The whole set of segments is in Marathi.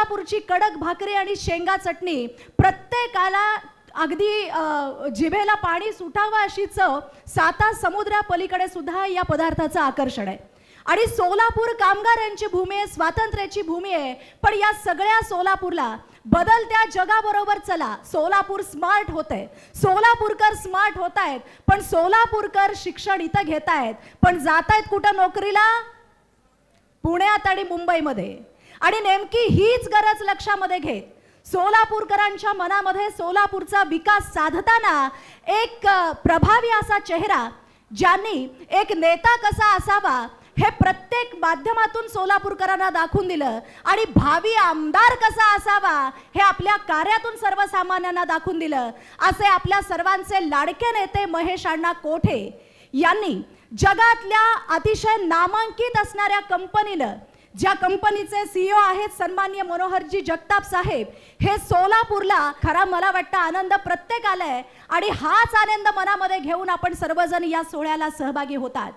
सोलापूरची कडक भाकरी आणि शेंगा चटणी प्रत्येकाला अगदी जिभेला पाणी सुटावं अशी चव, साता समुद्रापलीकडे सुद्धा या पदार्थाचं आकर्षण आहे. आणि सोलापूर कामगारांची भूमी आहे, स्वातंत्र्याची भूमी आहे. पण या सगळ्या सोलापूरला बदलत्या जगाबरोबर चला. सोलापूर स्मार्ट होते, सोलापूरकर स्मार्ट होत आहेत. पण सोलापूरकर शिक्षण इथं घेत आहेत, पण जात आहेत कुठं नोकरीला? पुण्यात आणि मुंबईमध्ये. आणि नेमकी हीच गरज लक्षामध्ये घेत सोलापूरकरांच्या मनामध्ये सोलापूरचा विकास साधताना एक प्रभावी असा चेहरा, ज्यांनी एक नेता कसा असावा हे प्रत्येक माध्यमातून सोलापूरकरांना दाखवून दिलं, आणि भावी आमदार कसा असावा हे आपल्या कार्यातून सर्वसामान्यांना दाखवून दिलं, असे आपल्या सर्वांचे लाडके नेते महेश अण्णा कोठे यांनी जगातल्या अतिशय नामांकित असणाऱ्या कंपनीनं, ज्या कंपनीचे सीईओ आहेत सन्माननीय मनोहरजी जगताप साहेब, हे सोलापूरला खरा मला वाटतं आनंद प्रत्येकाला आहे. आणि हाच आनंद मनामध्ये घेऊन आपण सर्वजण या सोहळ्याला सहभागी होतात.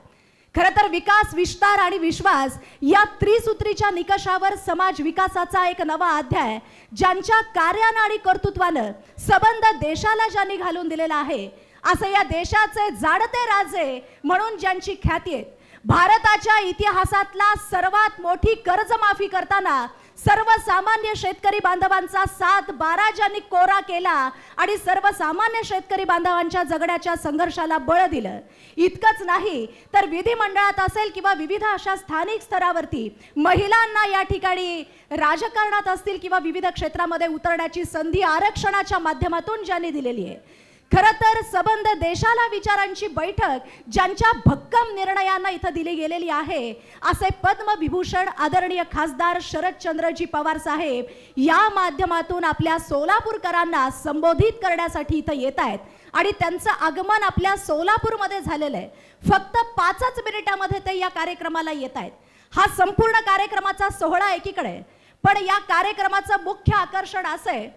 खरं तर विकास, विस्तार आणि विश्वास या त्रिसूत्रीच्या निकषावर समाज विकासाचा एक नवा अध्याय, ज्यांच्या कार्यानं आणि कर्तृत्वानं संबंध देशाला ज्यांनी घालून दिलेला आहे, असं या देशाचे जाणते राजे म्हणून ज्यांची ख्याती आहे. भारताच्या इतिहासातला सर्वात मोठी कर्जमाफी करताना सर्वसामान्य शेतकरी बांधवांचा 7-12 ज्यांनी कोरा केला आणि सर्वसामान्य शेतकरी बांधवांच्या जगण्याच्या संघर्षाला बळ दिलं. इतकंच नाही तर विधिमंडळात असेल किंवा विविध अशा स्थानिक स्तरावरती महिलांना या ठिकाणी राजकारणात असतील किंवा विविध क्षेत्रामध्ये उतरण्याची संधी आरक्षणाच्या माध्यमातून ज्यांनी दिलेली आहे. खरं तर संबंध देशाला विचारांची बैठक ज्यांच्या भक्कम निर्णयांना इथं दिली गेलेली आहे, असे पद्मविभूषण आदरणीय खासदार शरदचंद्रजी पवार साहेब या माध्यमातून आपल्या सोलापूरकरांना संबोधित करण्यासाठी इथं येत आहेत. आणि त्यांचं आगमन आपल्या सोलापूरमध्ये झालेलं आहे. फक्त 5 मिनिटांमध्ये ते या कार्यक्रमाला येत आहेत. हा संपूर्ण कार्यक्रमाचा सोहळा एकीकडे, पण या कार्यक्रमाचं मुख्य आकर्षण असं आहे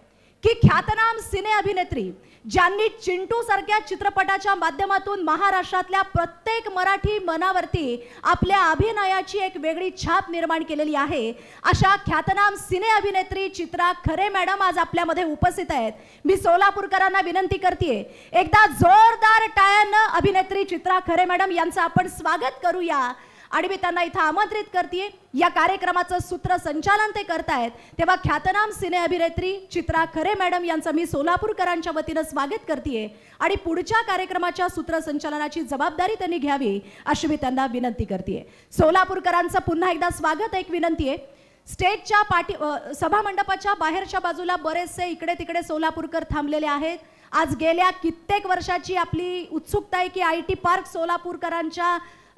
की ख्यातनाम सिने अभिनेत्री ज्यांनी चिंटू सारख्या चित्रपटाच्या माध्यमातून महाराष्ट्रातल्या प्रत्येक मराठी मनावरती आपल्या अभिनयाची एक वेगळी छाप निर्माण केलेली आहे, अशा ख्यातनाम सिने अभिनेत्री चित्रा खरे मॅडम आज आपल्यामध्ये उपस्थित आहेत. मी सोलापूरकरांना विनंती करते, एकदा जोरदार टाळ्यांनी अभिनेत्री चित्रा खरे मॅडम यांचं आपण स्वागत करूया. आणि मी त्यांना इथं आमंत्रित करते. या कार्यक्रमाचं सूत्रसंचालन ते करतायत, तेव्हा ख्यातनाम सिने अभिनेत्री चित्रा खरे मॅडम यांचं मी सोलापूरकरांच्या वतीनं स्वागत करते. आणि पुढच्या कार्यक्रमाच्या सूत्रसंचालनाची जबाबदारी त्यांनी घ्यावी अशी मी त्यांना विनंती करते. सोलापूरकरांचं पुन्हा एकदा स्वागत. एक विनंती आहे, स्टेजच्या पाठी सभा मंडपाच्या बाहेरच्या बाजूला बरेचसे इकडे तिकडे सोलापूरकर थांबलेले आहेत. आज गेल्या कित्येक वर्षाची आपली उत्सुकता आहे की IT पार्क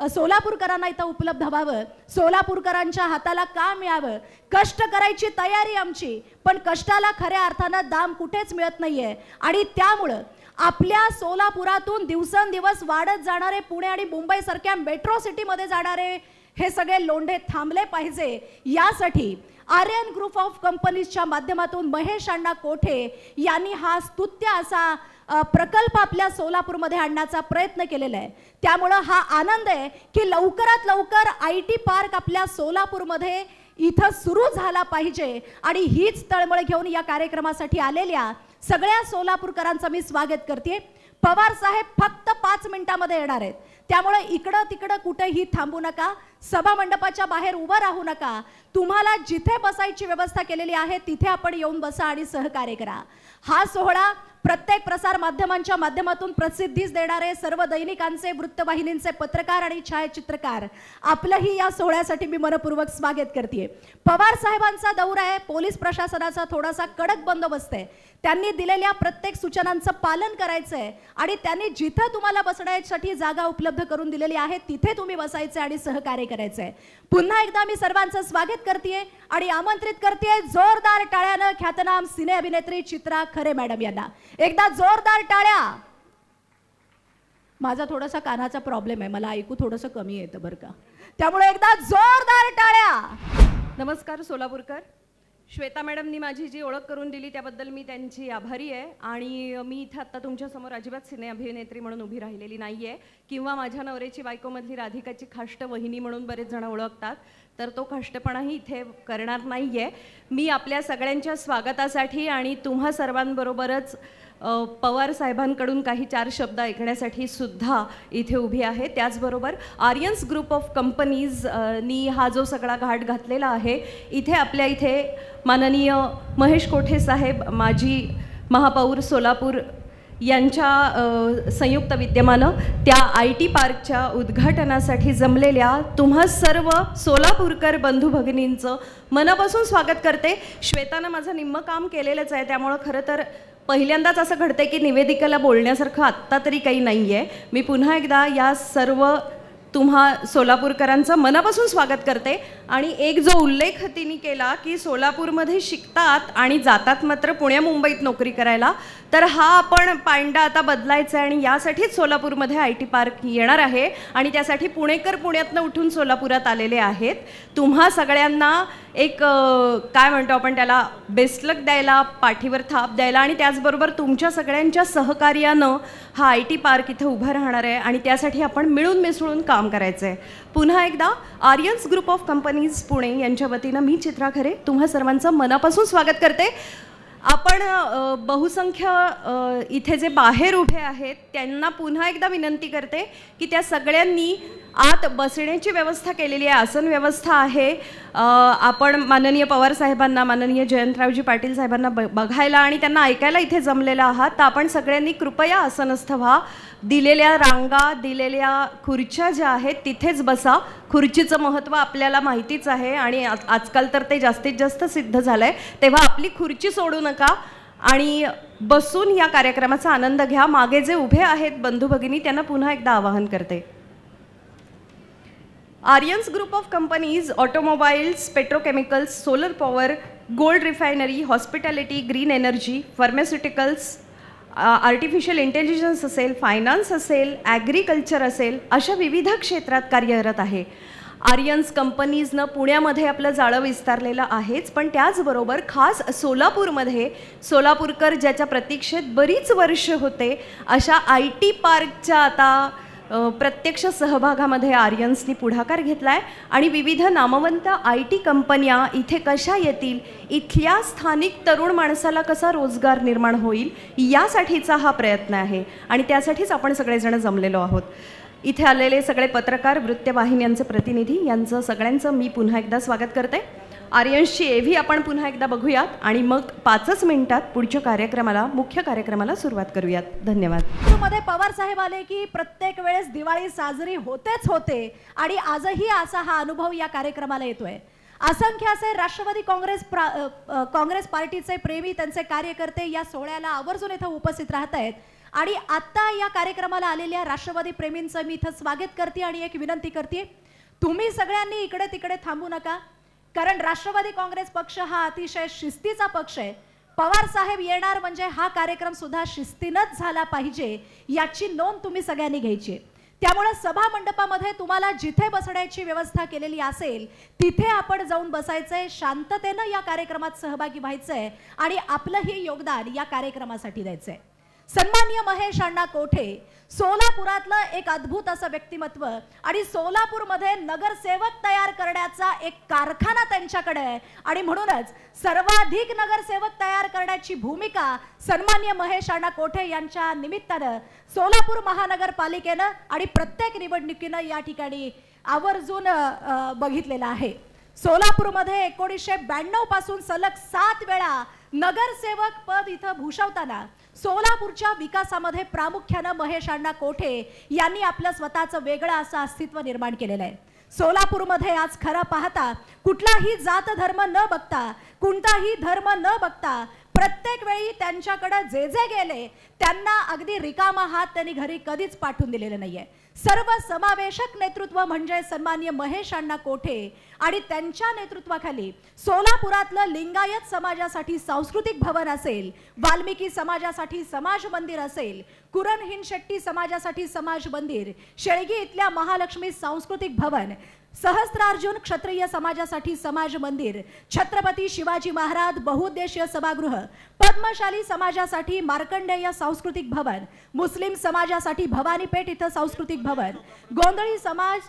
सोलापूरकरांना इथं उपलब्ध व्हावं, सोलापूरकरांच्या हाताला काम मिळावं. कष्ट करायची तयारी आमची, पण कष्टाला खऱ्या अर्थानं दाम कुठेच मिळत नाहीये. आणि त्यामुळं आपल्या सोलापुरातून दिवसेंदिवस वाढत जाणारे पुणे आणि मुंबई सारख्या मेट्रो सिटीमध्ये जाणारे हे सगळे लोंढे थांबले पाहिजे. यासाठी आर्यन ग्रुप ऑफ कंपनीजच्या माध्यमातून महेश अण्णा कोठे यांनी हा स्तुत्य असा प्रकल्प आपल्या सोलापूरमध्ये आणण्याचा प्रयत्न केलेला आहे. त्यामुळं हा आनंद आहे की लवकरात लवकर IT पार्क आपल्या सोलापूरमध्ये इथं सुरू झाला पाहिजे. आणि हीच तळमळ घेऊन या कार्यक्रमासाठी आलेल्या सगळ्या सोलापूरकरांचं मी स्वागत करते. पवार साहेब फक्त 5 मिनिटांमध्ये येणार आहेत, त्यामुळे इकडं तिकडं कुठेही थांबू नका, सभा मंडपाच्या बाहेर उभं राहू नका. तुम्हाला जिथे बसायची व्यवस्था केलेली आहे तिथे आपण येऊन बसा आणि सहकार्य करा. हा सोहळा प्रत्येक प्रसार माध्यमांच्या माध्यमातून प्रसिद्धीस देणारे सर्व दैनिकांचे, वृत्तवाहिनींचे पत्रकार आणि छायाचित्रकार आपलंही या सोहळ्यासाठी मी मनपूर्वक स्वागत करते. पवार साहेबांचा दौरा आहे, पोलीस प्रशासनाचा थोडासा कडक बंदोबस्त आहे. त्यांनी दिलेल्या प्रत्येक सूचनांचं पालन करायचं आहे आणि त्यांनी जिथे तुम्हाला बसण्यासाठी जागा उपलब्ध करून दिलेली आहे तिथे तुम्ही बसायचं आणि सहकार्य करायचं आहे. पुन्हा एकदा मी सर्वांचं स्वागत करते आणि आमंत्रित करते जोरदार टाळ्यानं ख्यातनाम सिने अभिनेत्री चित्रा खरे मॅडम यांना. एकदा जोरदार टाळ्या. माझा थोडासा कानाचा प्रॉब्लेम आहे, मला ऐकू थोडंसं कमी येतं बरं का, त्यामुळे एकदा जोरदार टाळ्या. नमस्कार सोलापूरकर. श्वेता मॅडमनी माझी जी ओळख करून दिली त्याबद्दल मी त्यांची आभारी आहे. आणि मी इथं आत्ता तुमच्यासमोर अजिबात सिने अभिनेत्री म्हणून उभी राहिलेली नाही आहे किंवा माझ्या नवऱ्याची बायकोमधली राधिकाची खाष्ट वहिनी म्हणून बरेच जण ओळखतात. तर तो कष्टपणाही इथे करणार नाही आहे. मी आपल्या सगळ्यांच्या स्वागतासाठी आणि तुम्हा सर्वांबरोबरच पवार साहेबांकडून काही 4 शब्द ऐकण्यासाठी सुद्धा इथे उभी आहे. त्याचबरोबर आर्यन्स ग्रुप ऑफ कंपनीज नी हा जो सगळा घाट घातलेला आहे, इथे आपल्या इथे माननीय महेश कोठे साहेब, माजी महापौर सोलापूर यांच्या संयुक्त विद्यमानं त्या IT पार्कच्या उद्घाटनासाठी जमलेल्या तुम्हा सर्व सोलापूरकर बंधू भगिनींचं मनापासून स्वागत करते. श्वेतानं माझं निम्मं काम केलेलंच आहे, त्यामुळं खरं तर पहिल्यांदाच असं घडतंय की निवेदिकेला बोलण्यासारखं आत्ता तरी काही नाही आहे. मी पुन्हा एकदा या सर्व तुम्हा सोलापूरकरांचं मनापासून स्वागत करते. आणि एक जो उल्लेख तिने केला की सोलापूरमध्ये शिकतात आणि जातात मात्र पुण्या मुंबईत नोकरी करायला, तर हा आपण पायंडा आता बदलायचा आहे आणि यासाठीच सोलापूरमध्ये IT पार्क येणार आहे आणि त्यासाठी पुणेकर पुण्यातनं उठून सोलापुरात आलेले आहेत. तुम्हा सगळ्यांना एक काय म्हणतो आपण त्याला, बेस्ट लक द्यायला, पाठीवर थाप द्यायला आणि त्याचबरोबर तुमच्या सगळ्यांच्या सहकार्यानं हा IT पार्क इथे उभा राहणार आहे आणि त्यासाठी आपण मिळून मिसळून काम करायचं आहे. पुन्हा एकदा Aryans group of companies Pune यांच्या वतीनं मी चित्रा खरे तुम्हा सर्वांचं मनापासून स्वागत करते. आपण बहुसंख्य इथे जे बाहेर उभे आहेत त्यांना पुन्हा एकदा विनंती करते की त्या सगळ्यांनी आत बसण्याची व्यवस्था केलेली आहे, आसन व्यवस्था आहे. आपण माननीय पवार साहेबांना, माननीय जयंतरावजी पाटील साहेबांना बघायला आणि त्यांना ऐकायला इथे जमलेला आहात, तर आपण सगळ्यांनी कृपया आसनस्थ व्हा. दिलेल्या रांगा, दिलेल्या खुर्च्या ज्या आहेत तिथेच बसा. खुर्चीचं महत्त्व आपल्याला माहितीच आहे आणि आजकाल तर ते जास्तीत जास्त सिद्ध झालं आहे. तेव्हा आपली खुर्ची सोडू नका आणि बसून या कार्यक्रमाचा आनंद घ्या. मागे जे उभे आहेत बंधू भगिनी त्यांना पुन्हा एकदा आवाहन करते. Aryans group of companies, automobiles, petrochemicals, solar power, gold refinery, hospitality, green energy, pharmaceuticals, artificial intelligence असेल, फायनान्स असेल, ॲग्रिकल्चर असेल, अशा विविध क्षेत्रात कार्यरत आहे. आर्यन्स कंपनीजनं पुण्यामध्ये आपलं जाळं विस्तारलेलं आहेच, पण त्याचबरोबर खास सोलापूरमध्ये सोलापूरकर ज्याच्या प्रतीक्षेत बरीच वर्ष होते अशा IT पार्कच्या आता प्रत्यक्ष सहभागामध्ये आर्यन्सनी पुढाकार घेतला आहे आणि विविध नामवंत IT कंपन्या इथे कशा येतील, इथल्या स्थानिक तरुण माणसाला कसा रोजगार निर्माण होईल, यासाठीचा हा प्रयत्न आहे आणि त्यासाठीच आपण सगळेजण जमलेलो आहोत. इथे आलेले सगळे पत्रकार, वृत्तवाहिन्यांचे प्रतिनिधी यांचं सगळ्यांचं मी पुन्हा एकदा स्वागत करते. आर्यन्सची एव्ही आपण पुन्हा एकदा बघूयात आणि मग 5च मिनिटात पुढच्या कार्यक्रमाला, मुख्य कार्यक्रमाला सुरुवात करूयात. धन्यवाद. मध्ये पवार साहेब आले की प्रत्येक वेळेस दिवाळी साजरी होतेच होते आणि आजही असा हा अनुभव या कार्यक्रमाला येतोय. असंख्य असे राष्ट्रवादी काँग्रेस पार्टीचे प्रेमी, त्यांचे कार्यकर्ते या सोहळ्याला आवर्जून इथं उपस्थित राहत आहेत आणि आता या कार्यक्रमाला आलेल्या राष्ट्रवादी प्रेमींचं मी इथं स्वागत करते आणि एक विनंती करते, तुम्ही सगळ्यांनी इकडे तिकडे थांबू नका, कारण राष्ट्रवादी काँग्रेस पक्ष हा अतिशय शिस्तीचा पक्ष आहे. पवार साहेब येणार म्हणजे हा कार्यक्रम सुद्धा शिस्तीनंच झाला पाहिजे याची नोंद तुम्ही सगळ्यांनी घ्यायची. त्यामुळे सभा मंडपामध्ये तुम्हाला जिथे बसण्याची व्यवस्था केलेली असेल तिथे आपण जाऊन बसायचंय, शांततेनं या कार्यक्रमात सहभागी व्हायचंय आणि आपलंही योगदान या कार्यक्रमासाठी द्यायचंय. सन्माननीय महेश अण्णा कोठे सोलापुरातलं एक अद्भुत असं व्यक्तिमत्व आणि सोलापूरमध्ये नगरसेवक तयार करण्याचा एक कारखाना त्यांच्याकडे आहे आणि म्हणूनच सर्वाधिक नगरसेवक तयार करण्याची भूमिका सन्माननीय महेश अण्णा कोठे यांच्या निमित्तानं सोलापूर महानगरपालिकेनं आणि प्रत्येक निवडणुकीनं या ठिकाणी आवर्जून बघितलेला आहे. सोलापूरमध्ये 1992 पासून सलग 7 वेळा नगरसेवक पद इथं भूषवताना सोलापूरच्या विकासामध्ये प्रामुख्याने महेश अण्णा कोठे यांनी आपलं स्वतःचं वेगळं असं अस्तित्व निर्माण केलेलं आहे. सोलापूरमध्ये आज खरं पाहता कुठलाही जात धर्म न बघता, कोणताही धर्म न बघता प्रत्येक वेळी त्यांच्याकडे जे जे गेले त्यांना अगदी रिकामा हात त्यांनी घरी कधीच पाठवून दिलेले नाहीये. सर्व समावेशक नेतृत्व म्हणजे सन्माननीय महेश अण्णा कोठे आणि त्यांच्या नेतृत्वाखाली सोलापुरातलं लिंगायत समाजासाठी सांस्कृतिक भवन असेल, वाल्मिकी समाजासाठी समाज मंदिर असेल, कुरण हिंद शेट्टी समाजासाठी समाज मंदिर, शेळगी इथल्या महालक्ष्मी सांस्कृतिक भवन, सहस्त्रार्जुन क्षत्रिय समाजासाठी समाज मंदिर, छत्रपती शिवाजी महाराज बहुउद्देशीय सभागृह, पद्मशाली समाजासाठी मार्कंडेय सांस्कृतिक भवन, मुस्लिम समाजासाठी भवानीपेठ इथं सांस्कृतिक भवन, गोंधळी समाज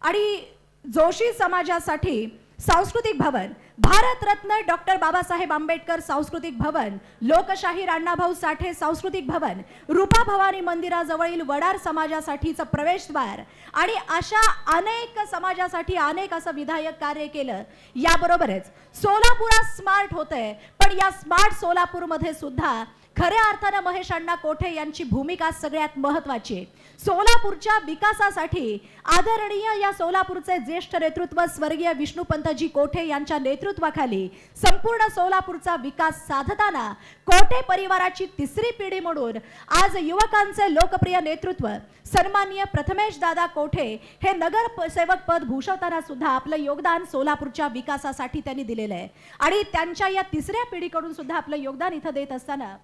आणि जोशी समाजासाठी सांस्कृतिक भवन, भारतरत्न डॉक्टर बाबासाहेब आंबेडकर सांस्कृतिक भवन, लोकशाही अण्णाभाऊ साठे सांस्कृतिक भवन, रूपा भवानी मंदिराजवळील वडार समाजासाठीचं प्रवेशद्वार आणि अशा अनेक समाजासाठी अनेक असं विधायक कार्य केलं. याबरोबरच सोलापूर स्मार्ट होतंय, पण या स्मार्ट सोलापूरमध्ये सुद्धा खऱ्या अर्थानं महेश अण्णा कोठे यांची भूमिका सगळ्यात महत्त्वाची आहे. सोलापूरच्या विकासासाठी आदरणीय या सोलापूरचे ज्येष्ठ नेतृत्व स्वर्गीय विष्णुपंतजी कोठे यांच्या नेतृत्वाखाली संपूर्ण सोलापूरचा विकास साधताना कोठे परिवाराची तिसरी पिढी म्हणून आज युवकांचे लोकप्रिय नेतृत्व सन्माननीय प्रथमेश दादा कोठे हे नगरसेवक पद भूषवताना सुद्धा आपलं योगदान सोलापूरच्या विकासासाठी त्यांनी दिलेलं आहे. आणि त्यांच्या या तिसऱ्या पिढीकडून सुद्धा आपलं योगदान इथं देत असताना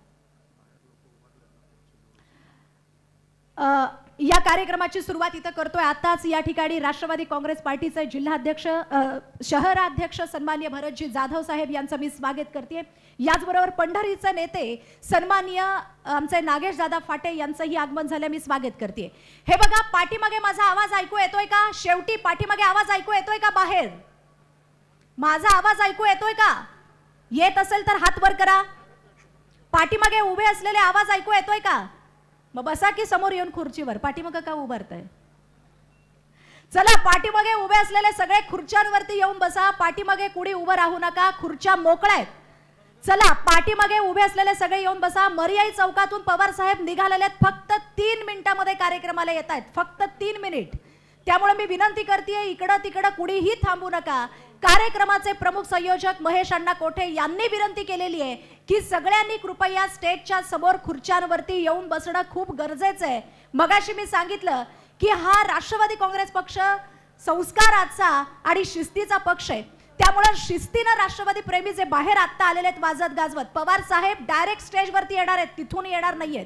या कार्यक्रमाची सुरुवात इथं करतोय. आताच या ठिकाणी राष्ट्रवादी काँग्रेस पार्टीचे जिल्हाध्यक्ष शहराध्यक्ष सन्माननीय भरतजी जाधव साहेब यांचं मी स्वागत करते. याचबरोबर पंढरीचे नेते सन्माननीय आमचे नागेश दादा फाटे यांचंही आगमन झालं, मी स्वागत करते. हे बघा, पाठीमागे माझा आवाज ऐकू येतोय का? शेवटी पाठीमागे आवाज ऐकू येतोय का? बाहेर माझा आवाज ऐकू येतोय का? येत असेल तर हात वर करा. पाठीमागे उभे असलेले आवाज ऐकू येतोय का? मग बसा की समोर येऊन खुर्चीवर. पाठीमागे का उभारताय? चला, पाठीमागे उभे असलेले सगळे खुर्च्यांवरती येऊन बसा. पाठीमागे कुणी उभं राहू नका, खुर्च्या मोकळ्या आहेत. चला, पाठीमागे उभे असलेले सगळे येऊन बसा. मर्याई चौकातून पवार साहेब निघालेले आहेत. फक्त 3 मिनिटांमध्ये कार्यक्रमाला येत आहेत, फक्त 3 मिनिट. त्यामुळे मी विनंती करते, इकडं तिकडं कुणीही थांबू नका. कार्यक्रमाचे प्रमुख संयोजक महेश अण्णा कोठे यांनी विनंती केलेली आहे की सगळ्यांनी कृपया स्टेजच्या समोर खुर्च्यांवरती येऊन बसणं खूप गरजेचं आहे. मगाशी मी सांगितलं की हा राष्ट्रवादी काँग्रेस पक्ष संस्काराचा आणि शिस्तीचा पक्ष आहे. त्यामुळे शिस्तीनं राष्ट्रवादी प्रेमी जे बाहेर आत्ता आलेले आहेत वाजत गाजवत, पवार साहेब डायरेक्ट स्टेजवरती येणार आहेत, तिथून येणार नाहीयेत.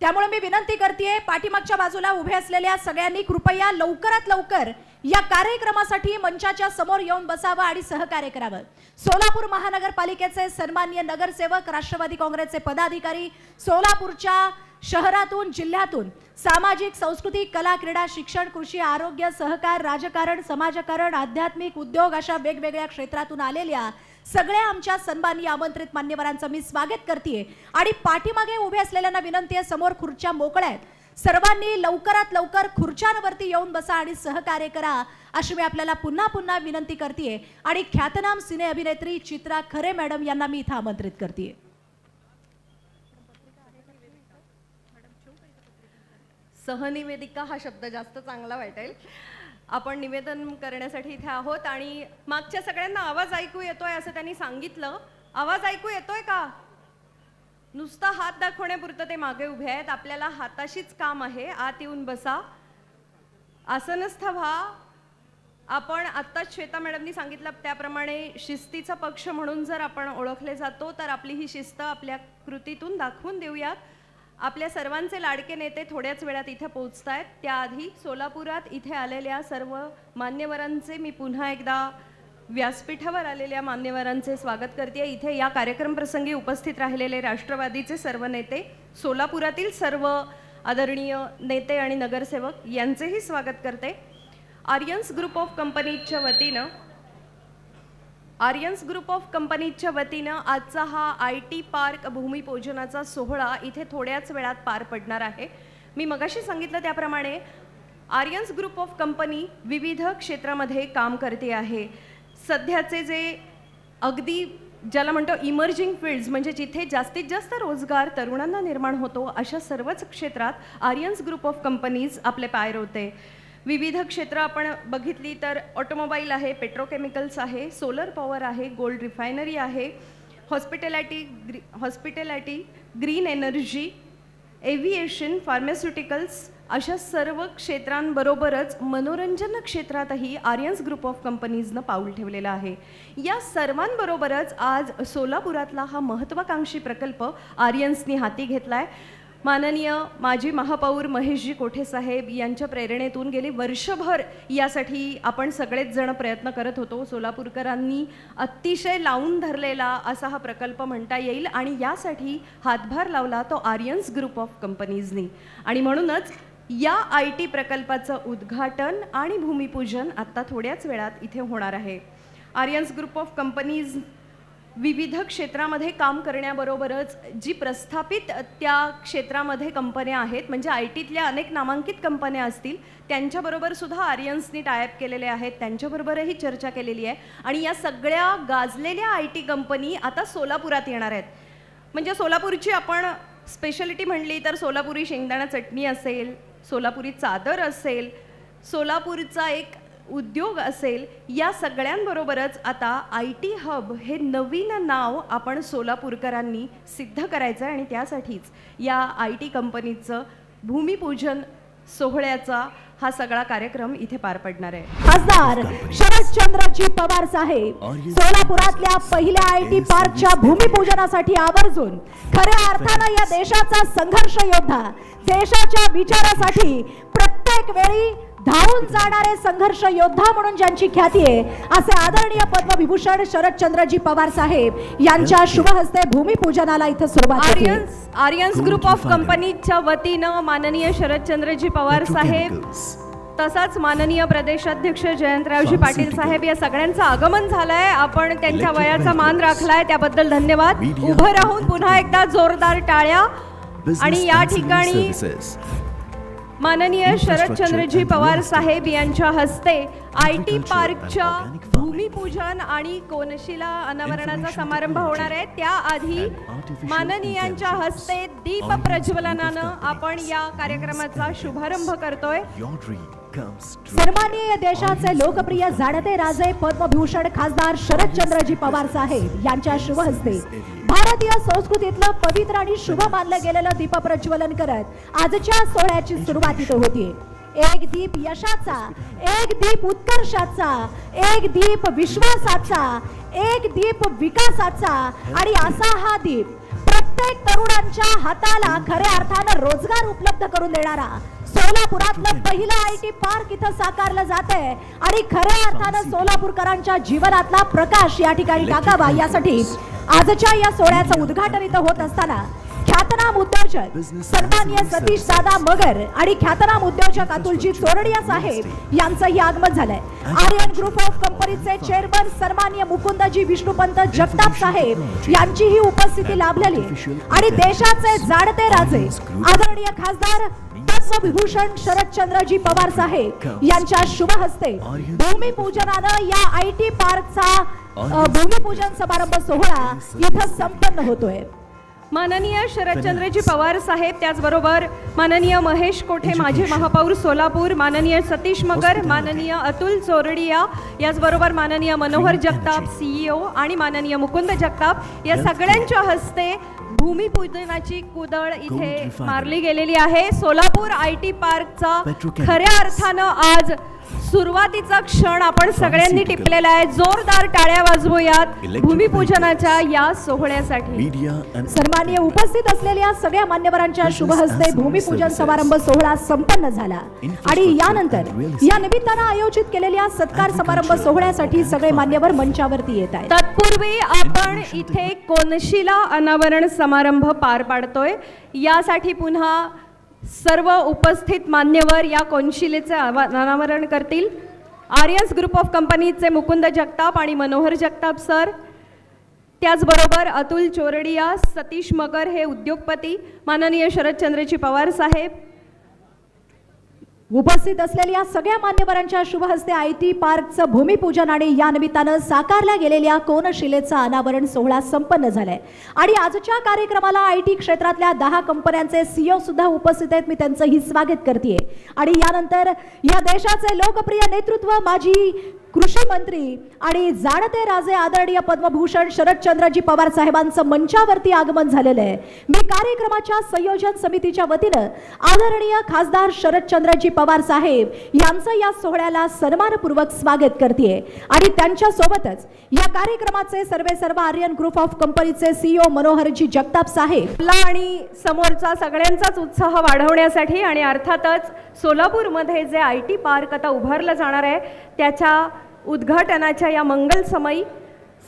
त्यामुळे मी विनंती करते, पाठीमागच्या बाजूला उभे असलेल्या सगळ्यांनी कृपया लवकरात लवकर या कार्यक्रमासाठी मंचाच्या समोर येऊन बसावं आणि सहकार्य करावं. सोलापूर महानगरपालिकेचे सन्माननीय नगरसेवक, राष्ट्रवादी काँग्रेसचे पदाधिकारी, सोलापूरच्या शहरातून जिल्ह्यातून सामाजिक, सांस्कृतिक, कला, क्रीडा, शिक्षण, कृषी, आरोग्य, सहकार, राजकारण, समाजकारण, आध्यात्मिक, उद्योग अशा वेगवेगळ्या क्षेत्रातून आलेल्या सगळ्या आमच्या सन्माननीय आमंत्रित मान्यवरांचं मी स्वागत करते. आणि पाठीमागे उभे असलेल्यांना विनंती आहे, समोर खुर्च्या मोकळ्या आहेत, सर्वांनी लवकरात लवकर खुर्च्यांवरती येऊन बसा आणि सहकार्य करा अशी मी आपल्याला पुन्हा पुन्हा विनंती करते. आणि ख्यातनाम सिने अभिनेत्री चित्रा खरे मॅडम यांना मी इथं आमंत्रित करते. सहनिवेदिका हा शब्द जास्त चांगला वाटेल. आपण निवेदन करण्यासाठी इथे आहोत आणि मागच्या सगळ्यांना आवाज ऐकू येतोय असं त्यांनी सांगितलं. आवाज ऐकू येतोय का? नुसता हात दाखवण्यापुरतं ते मागे उभे आहेत. आपल्याला हाताशीच काम आहे. आत येऊन बसा, आसनस्थ व्हा. आपण आत्ताच श्वेता मॅडमनी सांगितलं त्याप्रमाणे शिस्तीचा पक्ष म्हणून जर आपण ओळखले जातो तर आपली ही शिस्त आपल्या कृतीतून दाखवून देऊयात. आपल्या सर्वांचे लाडके नेते थोड्याच वेळात इथे पोहोचतायत. त्याआधी सोलापुरात इथे आलेल्या सर्व मान्यवरांचे मी पुन्हा एकदा व्यासपीठावर आलेल्या मान्यवरांचे स्वागत करते. इथे या कार्यक्रम प्रसंगी उपस्थित राहिलेले राष्ट्रवादीचे सर्व नेते, सोलापुरातील सर्व आदरणीय नेते आणि नगरसेवक यांचेही स्वागत करते. आर्यन्स ग्रुप ऑफ कंपनीच्या वतीनं आजचा हा IT पार्क भूमिपूजनाचा सोहळा इथे थोड्याच वेळात पार पडणार आहे. मी मगाशी सांगितलं त्याप्रमाणे आर्यन्स ग्रुप ऑफ कंपनी विविध क्षेत्रामध्ये काम करते आहे. सध्याचे जे अगदी ज्याला म्हणतो इमर्जिंग फील्ड्स, म्हणजे जिथे जास्तीत जास्त रोजगार तरुणांना निर्माण होतो, अशा सर्वच क्षेत्रात आर्यन्स ग्रुप ऑफ कंपनीज आपले पाय रोवते. विविध क्षेत्र आपण बघितली तर ऑटोमोबाईल आहे, पेट्रोकेमिकल्स आहे, सोलर पॉवर आहे, गोल्ड रिफायनरी आहे, hospitality, green energy, aviation, pharmaceuticals अशा सर्व क्षेत्रांबरोबरच मनोरंजन क्षेत्रातही आर्यन्स ग्रुप ऑफ कंपनीजनं पाऊल ठेवलेलं आहे. या सर्वांबरोबरच आज सोलापुरातला हा महत्त्वाकांक्षी प्रकल्प आर्यन्सनी हाती घेतला आहे. माननीय माजी महापौर महेशजी कोठे साहेब यांच्या प्रेरणेतून गेली वर्षभर यासाठी आपण सगळेच जण प्रयत्न करत होतो. सोलापूरकरांनी अतिशय लावून धरलेला असा हा प्रकल्प म्हणता येईल आणि यासाठी हातभार लावला तो आर्यन्स ग्रुप ऑफ कंपनीजनी. आणि म्हणूनच या IT प्रकल्पाचं उद्घाटन आणि भूमिपूजन आता थोड्याच वेळात इथे होणार आहे. आर्यन्स ग्रुप ऑफ कंपनीज विविध क्षेत्रामध्ये काम करण्याबरोबरच जी प्रस्थापित त्या क्षेत्रामध्ये कंपन्या आहेत, म्हणजे ITतल्या अनेक नामांकित कंपन्या असतील त्यांच्याबरोबर सुद्धा आर्यन्सनी टायअप केलेले आहेत, त्यांच्याबरोबरही चर्चा केलेली आहे. आणि या सगळ्या गाजलेल्या IT कंपनी आता सोलापुरात येणार आहेत. म्हणजे सोलापूरची आपण स्पेशालिटी म्हणली तर सोलापुरी शेंगदाणा चटणी असेल, सोलापुरी चादर असेल, सोलापूरचा एक उद्योग असेल, या सगळ्यांबरोबरच आता IT हब हे नवीन नाव आपण सोलापूरकरांनी सिद्ध करायचं आहे. आणि त्यासाठीच या IT कंपनीचं भूमिपूजन सोहळ्याचा हा सगळा कार्यक्रम इथे पार पडणार आहे. खासदार शरदचंद्रजी पवार साहेब सोलापुरातल्या पहिल्या IT पार्कच्या भूमिपूजनासाठी आवर्जून खऱ्या अर्थानं या देशाचा संघर्ष योद्धा, देशाच्या विचारासाठी प्रत्येक वेळी धावून जाणारे संघर्ष योद्धा म्हणून ज्यांची ख्याती आहे असे आदरणीय पद्मविभूषण शरदचंद्रजी पवार साहेब यांच्या शुभ हस्ते भूमिपूजनाला इथे सुरुवात होते. आर्यन्स ग्रुप ऑफ कंपनीच्या वतीनं माननीय शरदचंद्रजी पवार साहेब तसाच माननीय प्रदेशाध्यक्ष जयंतरावजी पाटील साहेब या सगळ्यांचं आगमन झालंय. आपण त्यांच्या वयाचा मान राखलाय त्याबद्दल धन्यवाद. उभं राहून पुन्हा एकदा जोरदार टाळ्या. आणि या ठिकाणी माननीय शरदचंद्रजी पवार साहेब यांच्या हस्ते IT पार्कच्या भूमिपूजन आणि कोनशिला अनावरणाचा समारंभ होणार आहे. त्याआधी माननीयांच्या हस्ते दीप प्रज्वलनानं आपण या कार्यक्रमाचा शुभारंभ करतोय. सन्माननीय देशाचे लोकप्रिय जाणते राजे पद्मभूषण खासदार शरदचंद्रजी पवार साहेब यांच्या शुभ हस्ते भारतीय संस्कृतीतलं पवित्र आणि शुभ मानलं गेलेलं दीप प्रज्वलन करत आजच्या सोहळ्याची सुरुवात इथे होतीये. एक दीप यशाचा, एक दीप उत्कर्षाचा, एक दीप विश्वासाचा, एक दीप विकासाचा आणि असा हा दीप प्रत्येक तरुणांच्या हाताला खऱ्या अर्थानं रोजगार उपलब्ध करून देणारा सोलापुरातलं पहिलं IT पार्क इथं साकारलं जातंय. आणि खऱ्या अर्थानं सोलापूरकरांच्या जीवनातला प्रकाश या ठिकाणी टाकावा यासाठी आजच्या या सोहळ्याचं उद्घाटन इथं होत असताना ख्यातनाम उद्योजक सन्माननीय सतीश दादा मगर आणि ख्यातनाम उद्योजक अतुलजी चोरडिया साहेब यांचंही आगमन झालंय. आर्यन ग्रुप ऑफ कंपनीचे चेअरमन सन्माननीय मुकुंदजी विष्णुपंत जगताप साहेब यांचीही उपस्थिती लाभलेली. आणि देशाचे जाणते राजे आदरणीय खासदार पद्मविभूषण शरदचंद्रजी पवार साहेब यांच्या शुभ हस्ते भूमिपूजनानं या IT पार्कचा भूमिपूजन समारंभ सोहळा इथं संपन्न होतोय. माननीय शरदचंद्रजी पवार साहेब, त्याचबरोबर माननीय महेश कोठे माजी महापौर सोलापूर, माननीय सतीश मगर, माननीय अतुल चोरडिया, याचबरोबर माननीय मनोहर जगताप CEO आणि माननीय मुकुंद जगताप या सगळ्यांच्या हस्ते भूमिपूजनाची कुदळ इथे मारली गेलेली आहे. सोलापूर IT पार्कचा खऱ्या अर्थानं आज सुरुवातीचा क्षण आपण सगळ्यांनी टिपलेला आहे. जोरदार टाळ्या वाजवूयात भूमिपूजनाच्या या सोहळ्यासाठी. सन्माननीय उपस्थित असलेल्या सगळ्या मान्यवरांच्या शुभ हस्ते भूमिपूजन समारंभ सोहळा संपन्न झाला. आणि यानंतर या निमित्तानं आयोजित केलेल्या सत्कार समारंभ सोहळ्यासाठी सगळे मान्यवर मंचावरती येत आहेत. तत्पूर्वी आपण इथे कोनशिला अनावरण समारंभ पार पाडतोय. यासाठी पुन्हा सर्व उपस्थित मान्यवर या कोनशिलेचे अनावरण करतील. आर्यन्स ग्रुप ऑफ कंपनीचे मुकुंद जगताप आणि मनोहर जगताप सर, त्याचबरोबर अतुल चोरडिया, सतीश मगर हे उद्योगपती, माननीय शरदचंद्रजी पवार साहेब, उपस्थित असलेल्या सगळ्या मान्यवरांच्या शुभ हस्ते IT पार्कचं भूमिपूजन आणि या निमित्तानं साकारल्या गेलेल्या कोनशिलेचा अनावरण सोहळा संपन्न झालाय. आणि आजच्या कार्यक्रमाला IT क्षेत्रातल्या 10 कंपन्यांचे CEO सुद्धा उपस्थित आहेत. मी त्यांचंही स्वागत करते. आणि यानंतर या देशाचे लोकप्रिय नेतृत्व माजी कृषी मंत्री आणि जाणते राजे आदरणीय पद्मभूषण शरदचंद्रजी पवार साहेबांचं मंचावरती आगमन झालेलं आहे. मी कार्यक्रमाच्या संयोजन समितीच्या वतीनं आदरणीय खासदार शरदचंद्रजी पवार साहेब यांचं या सोहळ्याला सन्मानपूर्वक स्वागत करते. आणि त्यांच्या सोबतच या कार्यक्रमाचे सर्व आर्यन ग्रुप ऑफ कंपनीचे CEO मनोहरजी जगताप साहेब आणि समोरचा सगळ्यांचाच उत्साह वाढवण्यासाठी आणि अर्थातच सोलापूरमध्ये जे IT पार्क आता उभारलं जाणार आहे त्याच्या उद्घाटनाच्या या मंगल समयी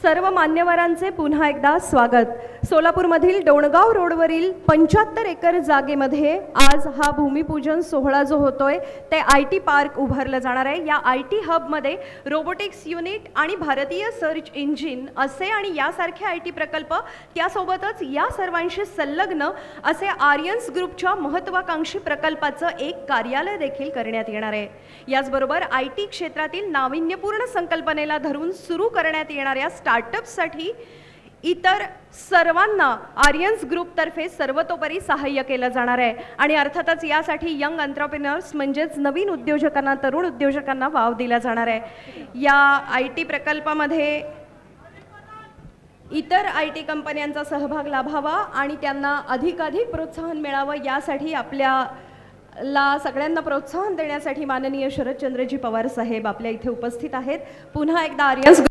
सर्व मान्यवरांचे पुन्हा एकदा स्वागत. सोलापूरमधील डोणगाव रोडवरील 75 एकर जागेमध्ये आज हा भूमिपूजन सोहळा जो होतोय ते IT पार्क उभारलं जाणार आहे. या IT हबमध्ये रोबोटिक्स युनिट आणि भारतीय सर्च इंजिन असे आणि यासारखे IT प्रकल्प, त्यासोबतच या सर्वांशी संलग्न असे आर्यन्स ग्रुपच्या महत्त्वाकांक्षी प्रकल्पाचं एक कार्यालय देखील करण्यात येणार आहे. याचबरोबर IT क्षेत्रातील नाविन्यपूर्ण संकल्पनेला धरून सुरू करण्यात येणाऱ्या स्टार्टअपसाठी इतर सर्वांना आर्यन्स ग्रुपतर्फे सर्वतोपरी सहाय्य केलं जाणार आहे. आणि अर्थातच यासाठी यंग एंटरप्रेन्युअर्स म्हणजेच नवीन उद्योजकांना, तरुण उद्योजकांना वाव दिला जाणार आहे. या IT प्रकल्पामध्ये इतर IT कंपन्यांचा सहभाग लाभावा आणि त्यांना अधिकाधिक प्रोत्साहन मिळावं यासाठी आपल्याला सगळ्यांना प्रोत्साहन देण्यासाठी माननीय शरदचंद्रजी पवार साहेब आपल्या इथे उपस्थित आहेत. पुन्हा एकदा आर्यन्स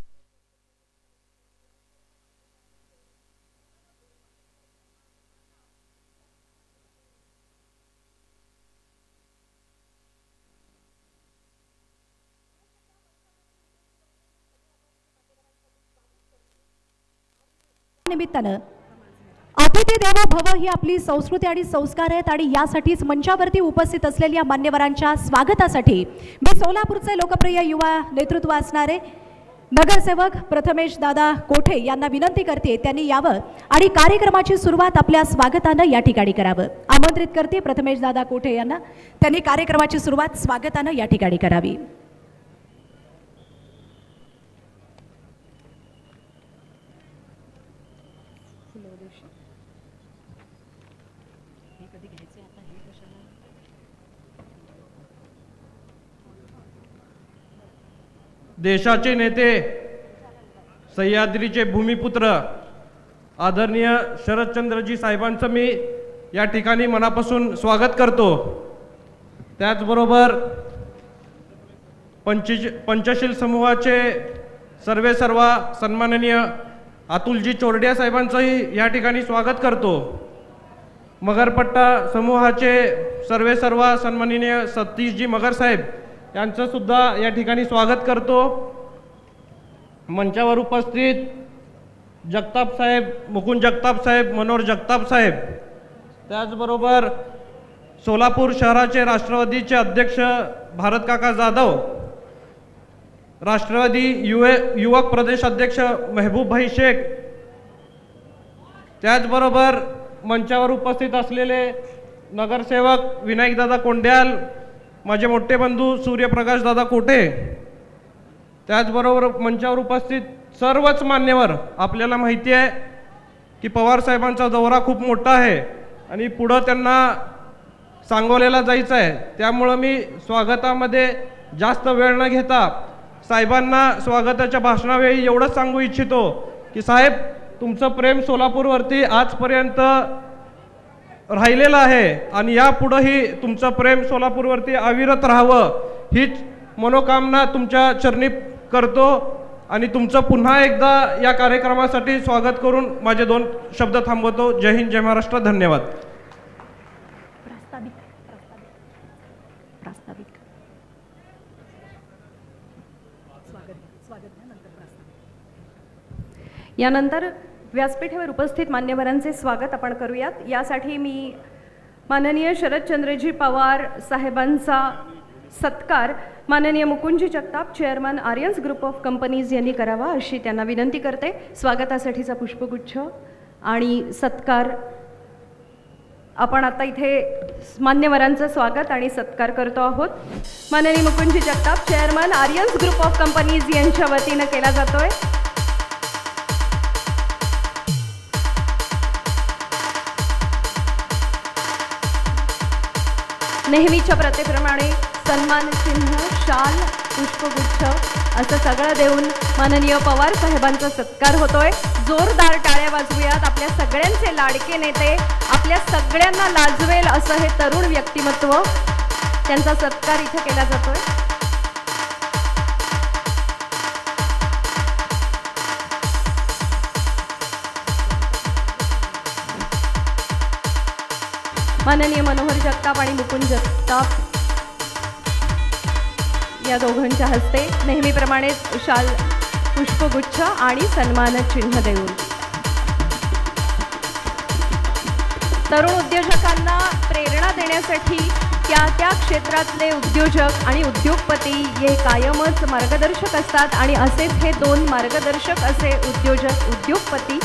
निमित्तानं अतिथी देवो भव ही आपली संस्कृती आणि संस्कार आहेत आणि यासाठीच मंचावरती उपस्थित असलेल्या मान्यवरांच्या स्वागतासाठी मी सोलापूरचे लोकप्रिय युवा नेतृत्व असणारे नगरसेवक प्रथमेश दादा कोठे यांना विनंती करते त्यांनी यावं आणि कार्यक्रमाची सुरुवात आपल्या स्वागतानं या ठिकाणी करावं. आमंत्रित करते प्रथमेश दादा कोठे यांना, त्यांनी कार्यक्रमाची सुरुवात स्वागतानं या ठिकाणी करावी. देशाचे नेते, सह्याद्रीचे भूमिपुत्र आदरणीय शरदचंद्रजी साहेबांचं मी या ठिकाणी मनापासून स्वागत करतो. त्याचबरोबर पंचशील समूहाचे सर्वेसर्वा सन्माननीय अतुलजी चोरडिया साहेबांचंही या ठिकाणी स्वागत करतो. मगरपट्टा समूहाचे सर्वेसर्वा सन्माननीय सतीशजी मगर साहेब यांचं सुद्धा या ठिकाणी स्वागत करतो. मंचावर उपस्थित जगताप साहेब, मुकुंद जगताप साहेब, मनोहर जगताप साहेब, त्याचबरोबर सोलापूर शहराचे राष्ट्रवादीचे अध्यक्ष भारत काका जाधव, राष्ट्रवादी युवक प्रदेश अध्यक्ष महबूब भाई शेख, त्याचबरोबर मंचावर उपस्थित असलेले नगरसेवक विनायकदादा कोंड्याल, माझे मोठे बंधू सूर्यप्रकाश दादा कोठे, त्याचबरोबर मंचावर उपस्थित सर्वच मान्यवर. आपल्याला माहिती आहे की पवार साहेबांचा दौरा खूप मोठा आहे आणि पुढं त्यांना सांगोल्याला जायचं आहे. त्यामुळं मी स्वागतामध्ये जास्त वेळ न घेता साहेबांना स्वागताच्या भाषणावेळी एवढंच सांगू इच्छितो की साहेब, तुमचं प्रेम सोलापूरवरती आजपर्यंत राहिलेलं आहे आणि यापुढेही तुमचं प्रेम सोलापूरवरती अविरत राहावं हीच मनोकामना तुमच्या चरणी करतो आणि तुमचं पुन्हा एकदा या कार्यक्रमासाठी स्वागत करून माझे 2 शब्द थांबवतो. जय हिंद, जय महाराष्ट्र, धन्यवाद. यानंतर व्यासपीठावर उपस्थित मान्यवरांचे स्वागत आपण करूयात. यासाठी मी माननीय शरदचंद्रजी पवार साहेबांचा सत्कार माननीय Mukundji Jagtap, chairman Aryans group of companies यांनी करावा अशी त्यांना विनंती करते. स्वागतासाठीचा पुष्पगुच्छ आणि सत्कार आपण आता इथे मान्यवरांचं स्वागत आणि सत्कार करतो आहोत. माननीय Mukundji Jagtap, chairman Aryans group of companies यांच्या वतीनं केला जातोय. नेहमीच्या प्रथेप्रमाणे सन्मान चिन्ह, शाल, पुष्पगुच्छ असं सगळं देऊन माननीय पवार साहेबांचा सत्कार होतोय. जोरदार टाळ्या वाजवूयात. आपल्या सगळ्यांचे लाडके नेते, आपल्या सगळ्यांना लाजवेल असं हे तरुण व्यक्तिमत्व, त्यांचा सत्कार इथे केला जातोय. माननीय मनोहर जगताप आणि मुकुंद जगताप या दोघांच्या हस्ते नेहमीप्रमाणे शाल पुष्पगुच्छ आणि सन्मान चिन्ह देऊन तरुण उद्योजकांना प्रेरणा देण्यासाठी त्या क्षेत्रातले उद्योजक आणि उद्योगपती हे कायमच मार्गदर्शक असतात आणि असेच हे दोन मार्गदर्शक असे उद्योजक उद्योगपती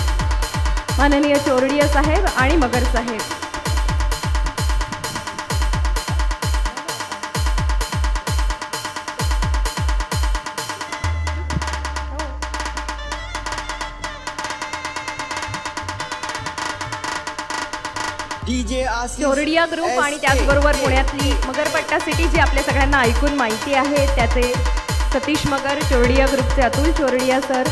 माननीय चोरडिया साहेब आणि मगर साहेब. चोरडिया ग्रुप आणि त्याचबरोबर पुण्यातली मगरपट्टा सिटी जी आपल्या सगळ्यांना ऐकून माहिती आहे त्याचे सतीश मगर, चोरडिया ग्रुपचे अतुल चोरडिया सर,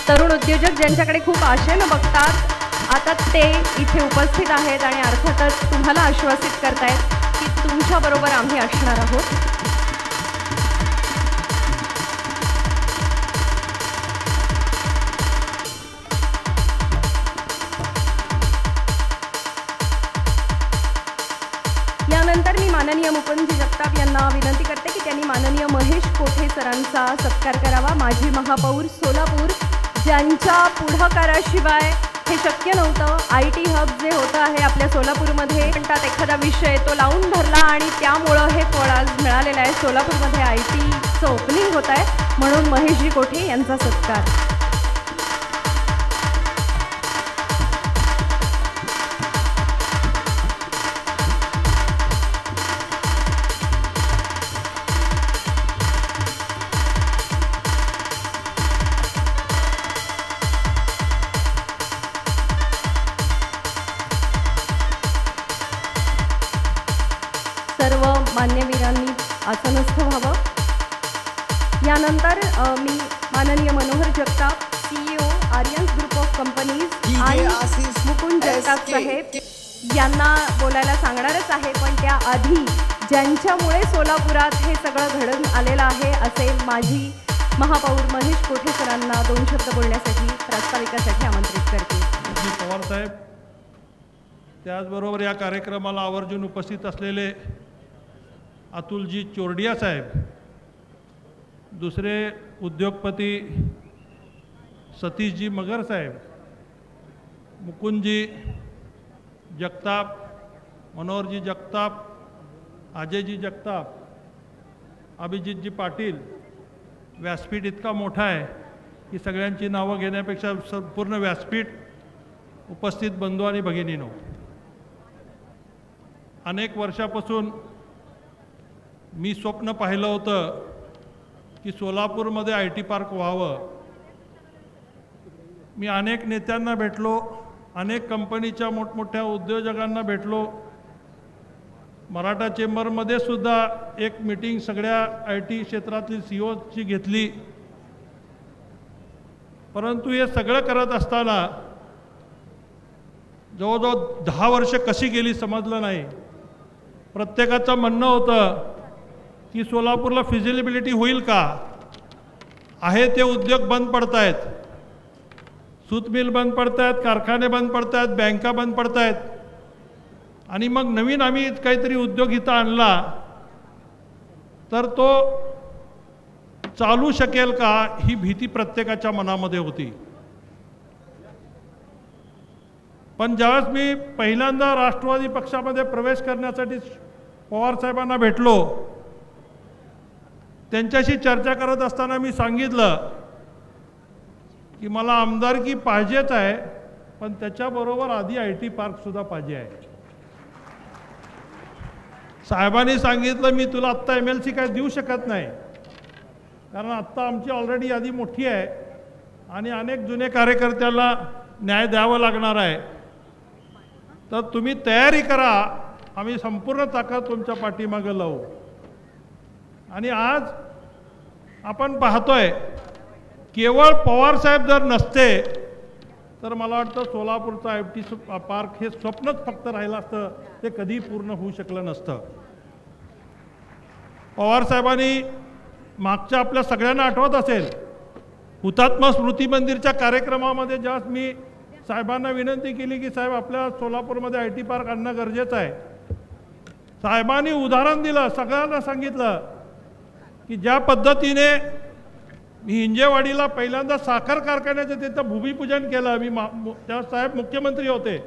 तरुण उद्योजक ज्यांच्याकडे खूप आशेनं बघतात, आता ते इथे उपस्थित आहेत आणि अर्थातच तुम्हाला आश्वासित करतायत की तुमच्याबरोबर आम्ही असणार आहोत. यानंतर मी माननीय मुकुंदजी जगताप यांना विनंती करते की त्यांनी माननीय महेश कोठे सरांचा सत्कार करावा. माजी महापौर सोलापूर, ज्यांच्या पुढाकाराशिवाय हे शक्य नव्हतं. IT हब जे होतं आहे आपल्या सोलापूरमध्ये म्हणतात एखादा विषय तो लावून धरला आणि त्यामुळं हे फळ आज मिळालेलं आहे. सोलापूरमध्ये ITचं ओपनिंग होत आहे म्हणून महेशजी कोठे यांचा सत्कार. सर्व मान्यवीरांनी आसनस्थ व्हावं. यानंतर मी माननीय Manohar Jagtap, CEO Aryans group of companies आणि मुकुंद जगताप साहेब यांना बोलायला सांगणारच आहे, पण त्याआधी ज्यांच्यामुळे सोलापुरात हे सगळं घडून आलेलं आहे असे माजी महापौर महेश कोठे सरांना 2 शब्द बोलण्यासाठी प्रास्ताविकासाठी आमंत्रित करते. पवार साहेब, त्याचबरोबर या कार्यक्रमाला आवर्जून उपस्थित असलेले अतुलजी चोरडिया साहेब, दुसरे उद्योगपती सतीशजी मगर साहेब, मुकुंदजी जगताप, मनोहरजी जगताप, अजयजी जगताप, अभिजितजी पाटील. व्यासपीठ इतका मोठा आहे की सगळ्यांची नावं घेण्यापेक्षा संपूर्ण व्यासपीठ उपस्थित बंधू आणि भगिनींनो, अनेक वर्षापासून मी स्वप्न पाहिलं होतं की सोलापूरमध्ये IT पार्क व्हावं. मी अनेक नेत्यांना भेटलो, अनेक कंपनीच्या मोठमोठ्या उद्योजकांना भेटलो. मराठा चेंबरमध्ये सुद्धा एक मीटिंग सगळ्या IT क्षेत्रातील CEOची घेतली. परंतु हे सगळं करत असताना जवळजवळ 10 वर्ष कशी गेली समजलं नाही. प्रत्येकाचं म्हणणं होतं की सोलापूरला फिजिबिलिटी होईल का, आहे ते उद्योग बंद पडत आहेत, सूत मिल बंद पडत आहेत, कारखाने बंद पडत आहेत, बँका बंद पडत आहेत, आणि मग नवीन आम्ही काहीतरी उद्योग इथं आणला तर तो चालू शकेल का, ही भीती प्रत्येकाच्या मनामध्ये होती. पण ज्यावेळेस मी पहिल्यांदा राष्ट्रवादी पक्षामध्ये प्रवेश करण्यासाठी पवार साहेबांना भेटलो, त्यांच्याशी चर्चा करत असताना मी सांगितलं की मला आमदारकी पाहिजेच आहे, पण त्याच्याबरोबर आधी IT पार्कसुद्धा पाहिजे आहे. साहेबांनी सांगितलं मी तुला आत्ता MLC काय देऊ शकत नाही, कारण आत्ता आमची ऑलरेडी यादी मोठी आहे आणि अनेक जुने कार्यकर्त्याला न्याय द्यावा लागणार आहे, तर तुम्ही तयारी करा, आम्ही संपूर्ण ताकद तुमच्या पाठीमागे लावू. आणि आज आपण पाहतोय केवळ पवार साहेब जर नसते तर मला वाटतं सोलापूरचा IT पार्क हे स्वप्नच फक्त राहिलं असतं, ते कधी पूर्ण होऊ शकलं नसतं. पवार साहेबांनी मागच्या आपल्या सगळ्यांना आठवत असेल हुतात्मा स्मृती मंदिरच्या कार्यक्रमामध्ये ज्यावेळेस मी साहेबांना विनंती केली की साहेब आपल्या सोलापूरमध्ये IT पार्क आणणं गरजेचं आहे, साहेबांनी उदाहरण दिलं, सगळ्यांना सांगितलं की ज्या पद्धतीने मी हिंजेवाडीला पहिल्यांदा साखर कारखान्याचं तिथं भूमिपूजन केलं. मी त्या साहेब मुख्यमंत्री होते.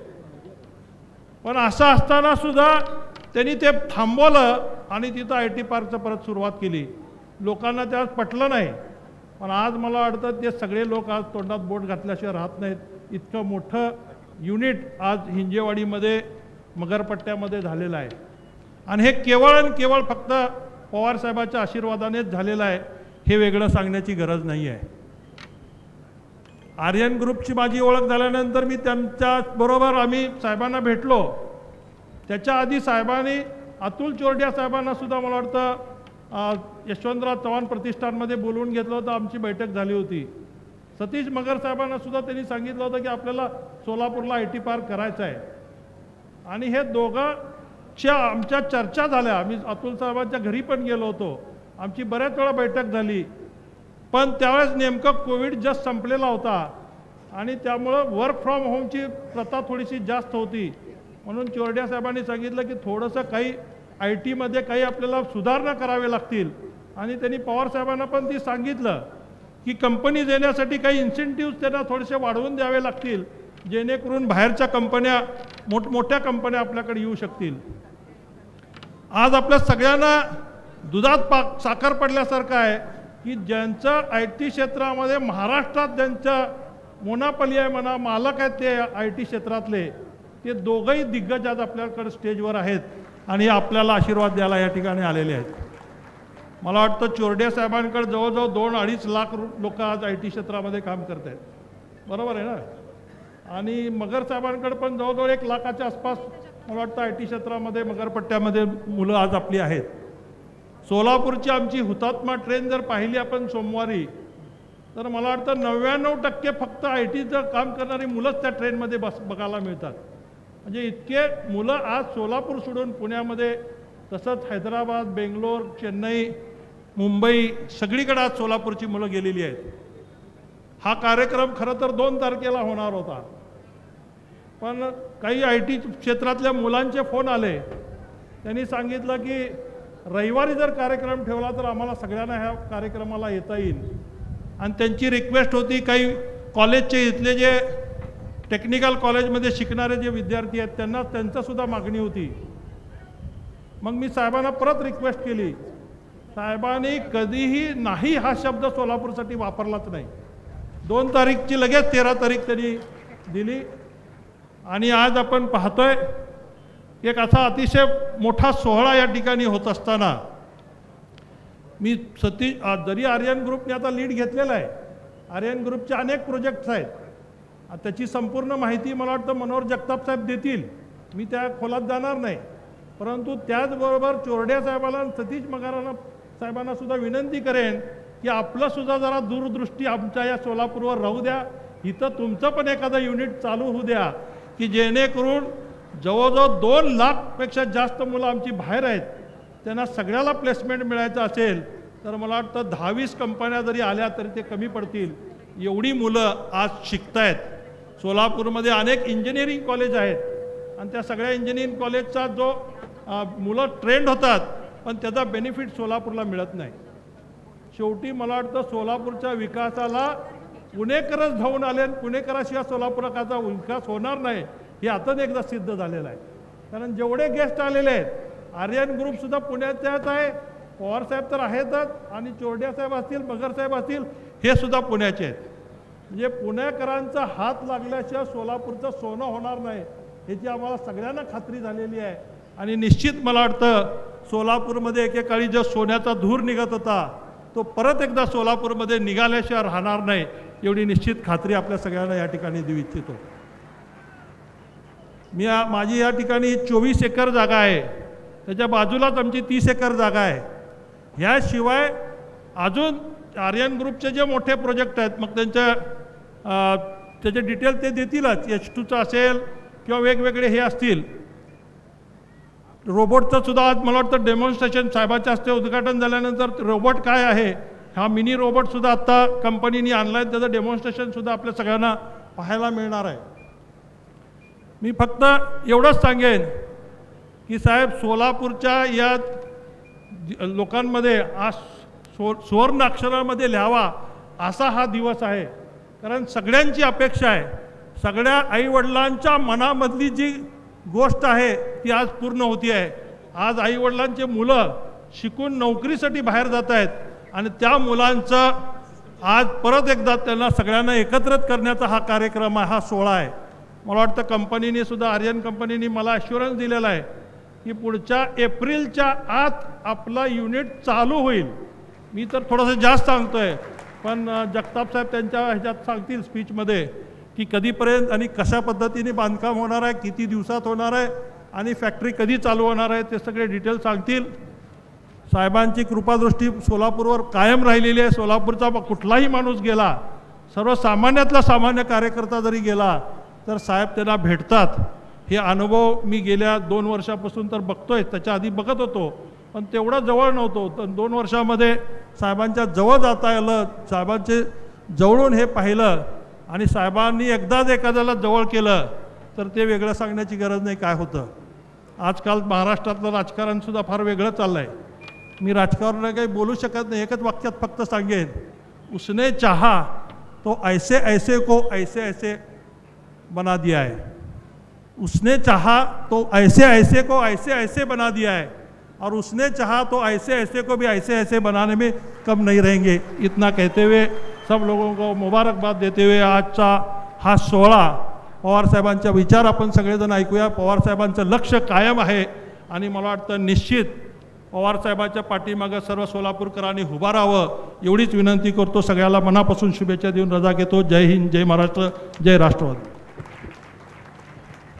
पण असं असताना सुद्धा त्यांनी ते थांबवलं आणि तिथं IT पार्कचं परत सुरुवात केली. लोकांना त्यात पटलं नाही. पण आज मला वाटतं ते सगळे लोक आज तोंडात बोट घातल्याशिवाय राहत नाहीत. इतकं मोठं युनिट आज हिंजेवाडीमध्ये मगरपट्ट्यामध्ये झालेलं आहे. आणि हे केवळ आणि केवळ फक्त पवारसाहेबाच्या आशीर्वादानेच झालेलं आहे, हे वेगळं सांगण्याची गरज नाही आहे. आर्यन ग्रुपची माझी ओळख झाल्यानंतर मी त्यांच्याबरोबर आम्ही साहेबांना भेटलो. त्याच्या आधी साहेबांनी अतुल चोरडिया साहेबांना सुद्धा मला वाटतं यशवंतराव चव्हाण प्रतिष्ठानमध्ये बोलवून घेतलं होतं. आमची बैठक झाली होती. सतीश मगर साहेबांना सुद्धा त्यांनी सांगितलं होतं की आपल्याला सोलापूरला IT पार्क करायचं आहे. आणि हे दोघांच्या आमच्या चर्चा झाल्या. आम्ही अतुल साहेबांच्या घरी पण गेलो होतो. आमची बऱ्याच वेळा बैठक झाली. पण त्यावेळेस नेमकं कोविड जस्ट संपलेला होता आणि त्यामुळं वर्क फ्रॉम होमची प्रथा थोडीशी जास्त होती. म्हणून चोरडिया साहेबांनी सांगितलं की थोडंसं काही IT मध्ये काही आपल्याला सुधारणा करावे लागतील. आणि त्यांनी पवार साहेबांना पण ती सांगितलं की कंपनीज येण्यासाठी काही इन्सेंटिव्ह त्यांना थोडेसे वाढवून द्यावे लागतील, जेणेकरून बाहेरच्या कंपन्या मोठमोठ्या कंपन्या आपल्याकडे येऊ शकतील. आज आपल्या सगळ्यांना दुधात साखर पडल्यासारखं आहे की ज्यांचं IT क्षेत्रामध्ये महाराष्ट्रात ज्यांचं मोनापली आहे म्हणा, मालक आहेत ते IT क्षेत्रातले, ते दोघंही दिग्गज आज आपल्याकडे स्टेजवर आहेत आणि आपल्याला आशीर्वाद द्यायला या ठिकाणी आलेले आहेत. मला वाटतं चोरडिया साहेबांकडे जवळजवळ 2-2.5 लाख लोक आज IT क्षेत्रामध्ये काम करत आहेत. बरोबर आहे ना. आणि मगर साहेबांकडे पण जवळजवळ 1 लाखाच्या आसपास मला वाटतं IT क्षेत्रामध्ये मगरपट्ट्यामध्ये मुलं आज आपली आहेत. सोलापूरची आमची हुतात्मा ट्रेन जर पाहिली आपण सोमवारी, तर मला वाटतं 99% फक्त ITचं काम करणारी मुलंच त्या ट्रेनमध्ये बघायला मिळतात. म्हणजे इतके मुलं आज सोलापूर सोडून पुण्यामध्ये, तसंच हैदराबाद, बेंगलोर, चेन्नई, मुंबई सगळीकडे आज सोलापूरची मुलं गेलेली आहेत. हा कार्यक्रम खरं तर 2 तारखेला होणार होता. पण काही IT क्षेत्रातल्या मुलांचे फोन आले. त्यांनी सांगितलं की रविवारी जर कार्यक्रम ठेवला तर आम्हाला सगळ्यांना ह्या कार्यक्रमाला येता येईल. आणि त्यांची रिक्वेस्ट होती काही कॉलेजचे इथले जे टेक्निकल कॉलेजमध्ये शिकणारे जे विद्यार्थी आहेत त्यांचासुद्धा मागणी होती. मग मी साहेबांना परत रिक्वेस्ट केली. साहेबांनी कधीही नाही हा शब्द सोलापूरसाठी वापरलाच नाही. 2 तारीखची लगेच 13 तारीख त्यांनी दिली. आणि आज आपण पाहतोय एक असा अतिशय मोठा सोहळा या ठिकाणी होत असताना मी जरी आर्यन ग्रुपने आता लीड घेतलेला आहे, आर्यन ग्रुपचे अनेक प्रोजेक्ट्स आहेत. त्याची संपूर्ण माहिती मला वाटतं मनोहर जगताप साहेब देतील. मी त्या खोलात जाणार नाही. परंतु त्याचबरोबर चोरडिया साहेबांना, सतीश मगारांना साहेबांना सुद्धा विनंती करेन की आपलंसुद्धा जरा दूरदृष्टी आमच्या या सोलापूरवर राहू द्या. इथं तुमचं पण एखादं युनिट चालू होऊ द्या की जेणेकरून जवळजवळ 2 लाखपेक्षा जास्त मुलं आमची बाहेर आहेत, त्यांना सगळ्याला प्लेसमेंट मिळायचं असेल तर मला वाटतं 10-20 कंपन्या जरी आल्या तरी ते कमी पडतील. एवढी मुलं आज शिकत आहेत. सोलापूरमध्ये अनेक इंजिनिअरिंग कॉलेज आहेत आणि त्या सगळ्या इंजिनिअरिंग कॉलेजचा जो मुलं ट्रेंड होतात पण त्याचा बेनिफिट सोलापूरला मिळत नाही. शेवटी मला वाटतं सोलापूरच्या विकासाला पुणेकरच धावून आले आणि पुणेकराशिवाय सोलापुराचा विकास होणार नाही हे आताच एकदा सिद्ध झालेलं आहे. कारण जेवढे गेस्ट आलेले आहेत, आर्यन ग्रुपसुद्धा पुण्याच्याच आहे, पवारसाहेब तर आहेतच आणि चोरडिया साहेब असतील, मगर साहेब असतील, हे सुद्धा पुण्याचे आहेत. म्हणजे पुणेकरांचा हात लागल्याशिवाय सोलापूरचं सोनं होणार नाही याची आम्हाला सगळ्यांना खात्री झालेली आहे. आणि निश्चित मला वाटतं सोलापूरमध्ये एकेकाळी जो सोन्याचा धूर निघत होता तो परत एकदा सोलापूरमध्ये निघाल्याशिवाय राहणार नाही एवढी निश्चित खात्री आपल्या सगळ्यांना या ठिकाणी देऊ इच्छितो. माझी या ठिकाणी 24 एकर जागा आहे, त्याच्या बाजूलाच आमची 30 एकर जागा आहे. ह्याशिवाय अजून आर्यन ग्रुपचे जे मोठे प्रोजेक्ट आहेत मग त्याचे डिटेल ते देतीलच. H2चं असेल किंवा वेगवेगळे हे असतील. रोबोटचं सुद्धा आज मला वाटतं डेमॉन्स्ट्रेशन साहेबाच्या हस्ते उद्घाटन झाल्यानंतर रोबोट काय आहे हा मिनी रोबोटसुद्धा आत्ता कंपनीने आणला आहे. त्याचं डेमॉन्स्ट्रेशनसुद्धा आपल्या सगळ्यांना पाहायला मिळणार आहे. मी फक्त एवढंच सांगेन की साहेब सोलापूरच्या या लोकांमध्ये आज सुवर्ण अक्षरामध्ये लिहावा असा हा दिवस आहे. कारण सगळ्यांची अपेक्षा आहे, सगळ्या आईवडिलांच्या मनामधली जी गोष्ट आहे ती आज पूर्ण होती आहे. आज आईवडिलांचे मुलं शिकून नोकरीसाठी बाहेर जात आहेत आणि त्या मुलांचं आज परत एकदा त्यांना सगळ्यांना एकत्रित करण्याचा हा कार्यक्रम आहे, हा सोहळा आहे. मला वाटतं कंपनीने सुद्धा, आर्यन कंपनीने मला ॲश्युरन्स दिलेला आहे की पुढच्या एप्रिलच्या आत आपला युनिट चालू होईल. मी तर थोडंसं जास्त सांगतो आहे, पण जगताप साहेब त्यांच्या ह्याच्यात सांगतील स्पीचमध्ये की कधीपर्यंत आणि कशा पद्धतीने बांधकाम होणार आहे, किती दिवसात होणार आहे आणि फॅक्टरी कधी चालू होणार आहे ते सगळे डिटेल सांगतील. साहेबांची कृपादृष्टी सोलापूरवर कायम राहिलेली आहे. सोलापूरचा कुठलाही माणूस गेला, सर्वसामान्यातला सामान्य कार्यकर्ता जरी गेला तर साहेब त्यांना भेटतात. हे अनुभव मी गेल्या 2 वर्षापासून तर बघतोय, त्याच्या आधी बघत होतो पण तेवढा जवळ नव्हतो. तर 2 वर्षामध्ये साहेबांच्या जवळ जाता आलं, साहेबांचे जवळून हे पाहिलं आणि साहेबांनी एकदाच एखाद्याला जवळ केलं तर ते वेगळं सांगण्याची गरज नाही काय होतं. आजकाल महाराष्ट्रातलं राजकारणसुद्धा फार वेगळं चाललं आहे. मी राजकारणाला काही बोलू शकत नाही, एकच वाक्यात फक्त सांगेन, उसने चाहा तो ऐसे ऐसे को ऐसे ऐसे बना दिया है. उसने चाहा तो ऐसे ऐसे को ऐसे ऐसे बना दिया है और उसने चाहा तो ऐसे ऐसे को भी ऐसे ऐसे बनाने में कम नहीं रहेंगे. इतना कहते हुए सब लोगों को मुबारकबाद देते हुए आजचा हा सोहळा, पवारसाहेबांचा विचार आपण सगळेजण ऐकूया. पवारसाहेबांचं लक्ष कायम आहे आणि मला वाटतं निश्चित पवारसाहेबांच्या पाठीमागं सर्व सोलापूरकरांनी उभा राहावं एवढीच विनंती करतो. सगळ्याला मनापासून शुभेच्छा देऊन रजा घेतो. जय हिंद, जय महाराष्ट्र, जय राष्ट्रवादी.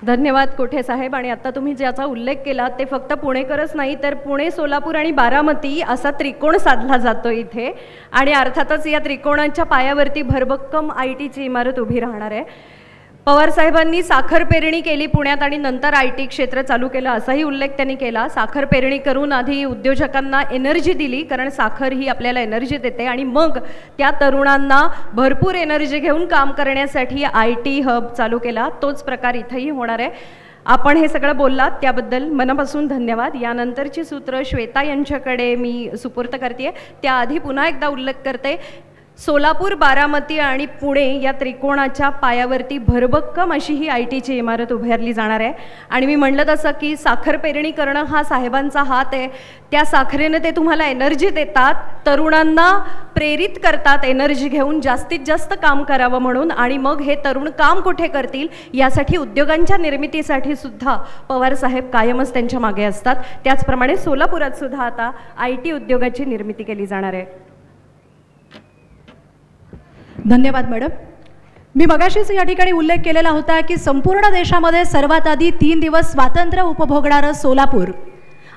धन्यवाद कोठे साहेब. आणि आता तुम्ही ज्याचा उल्लेख केला ते फक्त पुणेकरच नाही तर पुणे, सोलापूर आणि बारामती असा त्रिकोण साधला जातो इथे. आणि अर्थातच या त्रिकोणाच्या पायावरती भरभक्कम ITची इमारत उभी राहणार आहे. पवारसाहेबांनी साखर पेरणी केली पुण्यात आणि नंतर IT क्षेत्र चालू केलं असाही उल्लेख त्यांनी केला. साखर पेरणी करून आधी उद्योजकांना एनर्जी दिली, कारण साखर ही आपल्याला एनर्जी देते, आणि मग त्या तरुणांना भरपूर एनर्जी घेऊन काम करण्यासाठी IT हब चालू केला. तोच प्रकार इथंही होणार आहे. आपण हे सगळं बोललात त्याबद्दल मनापासून धन्यवाद. यानंतरची सूत्र श्वेता यांच्याकडे मी सुपूर्त करते. त्याआधी पुन्हा एकदा उल्लेख करते, सोलापूर, बारामती आणि पुणे या त्रिकोणाच्या पायावरती भरभक्कम अशी ही ITची इमारत उभारली जाणार आहे. आणि मी म्हणलं तसं की साखर पेरणी करणं हा साहेबांचा हात आहे. त्या साखरेने ते तुम्हाला एनर्जी देतात, तरुणांना प्रेरित करतात एनर्जी घेऊन जास्तीत जास्त काम करावं म्हणून. आणि मग हे तरुण काम कुठे करतील यासाठी उद्योगांच्या निर्मितीसाठी सुद्धा पवारसाहेब कायमच त्यांच्या मागे असतात. त्याचप्रमाणे सोलापुरात सुद्धा आता IT उद्योगाची निर्मिती केली जाणार आहे. धन्यवाद मॅडम. मी मगाशीच या ठिकाणी उल्लेख केलेला होता की संपूर्ण देशामध्ये सर्वात आधी 3 दिवस स्वातंत्र्य उपभोगणारं सोलापूर,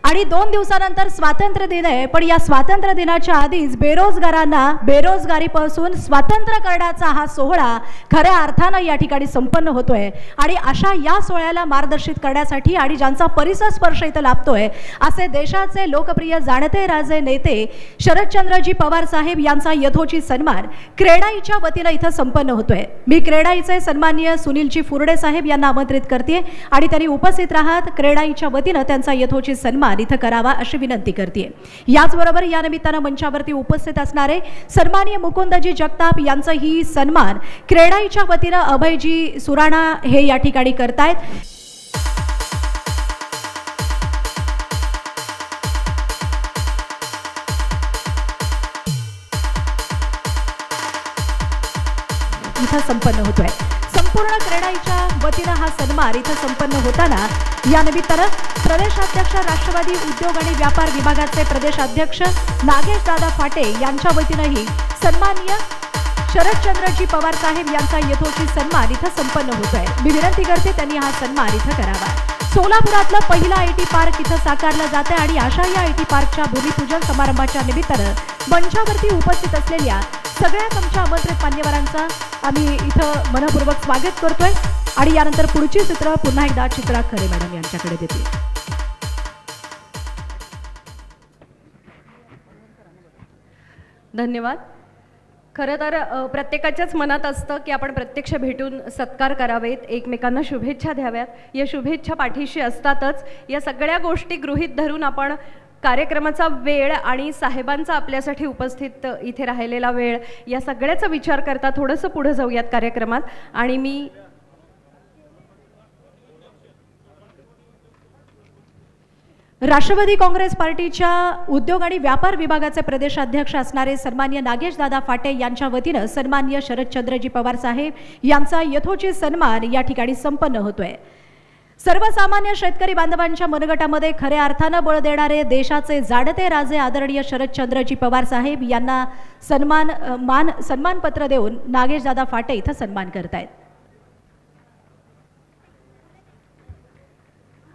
आणि 2 दिवसानंतर स्वातंत्र्य दिन आहे. पण या स्वातंत्र्य दिनाच्या आधीच बेरोजगारांना बेरोजगारीपासून स्वातंत्र्य करण्याचा हा सोहळा खऱ्या अर्थानं या ठिकाणी संपन्न होतोय. आणि अशा या सोहळ्याला मार्गदर्शित करण्यासाठी आणि ज्यांचा परिसर स्पर्श इथं लाभतोय असे देशाचे लोकप्रिय जाणते राजे नेते शरदचंद्रजी पवार साहेब यांचा यथोचित सन्मान क्रेडाईच्या वतीनं इथं संपन्न होतोय. मी क्रेडाईचे सन्माननीय सुनीलजी फुरडे साहेब यांना आमंत्रित करते आणि त्यांनी उपस्थित राहत क्रेडाईच्या वतीनं त्यांचा यथोचित सन्मान इथं करावा अशी विनंती करते. याचबरोबर या निमित्तानं मंचावरती उपस्थित असणारे सन्माननीय मुकुंदजी जगताप यांचाही सन्मान क्रेडाईच्या वतीनं अभयजी सुराणा हे या ठिकाणी करतायत. इथं संपन्न होतोय. संपूर्ण क्रेडाईच्या वतीनं हा सन्मान इथं संपन्न होताना या निमित्तानं प्रदेशाध्यक्ष राष्ट्रवादी उद्योग आणि व्यापार विभागाचे प्रदेशाध्यक्ष नागेश दादा फाटे यांच्या वतीनंही सन्माननीय शरदचंद्रजी पवार साहेब यांचा यथोचित सन्मान इथं संपन्न होतोय. मी विनंती करते त्यांनी हा सन्मान इथं करावा. सोलापुरातलं पहिला IT पार्क इथं साकारलं जातं आणि अशा या IT पार्कच्या भूमिपूजन समारंभाच्या निमित्तानं मंचावरती उपस्थित असलेल्या सगळ्याच आमच्या आमंत्रित मान्यवरांचा आम्ही इथं मनपूर्वक स्वागत करतोय. आणि यानंतर पुढची सूत्र पुन्हा एकदा चित्रा खरे मॅडम यांच्याकडे देते. धन्यवाद. खरं तर प्रत्येकाच्याच मनात असतं की आपण प्रत्यक्ष भेटून सत्कार करावेत, एकमेकांना शुभेच्छा द्याव्यात. या शुभेच्छा पाठीशी असतातच. या सगळ्या गोष्टी गृहीत धरून आपण कार्यक्रमाचा वेळ आणि साहेबांचा आपल्यासाठी उपस्थित इथे राहिलेला वेळ या सगळ्याचा विचार करता थोडंसं पुढे जाऊयात कार्यक्रमात. आणि मी राष्ट्रवादी काँग्रेस पार्टीच्या उद्योग आणि व्यापार विभागाचे प्रदेशाध्यक्ष असणारे सन्मान्य नागेशदादा फाटे यांच्या वतीनं सन्मान्य शरदचंद्रजी पवार साहेब यांचा यथोचित सन्मान या ठिकाणी संपन्न होतोय. सर्वसामान्य शेतकरी बांधवांच्या मनगटामध्ये खऱ्या अर्थानं बळ देणारे देशाचे जाणते राजे आदरणीय शरदचंद्रजी पवार साहेब यांना सन्मानपत्र देऊन नागेशदादा फाटे इथं सन्मान करतायत.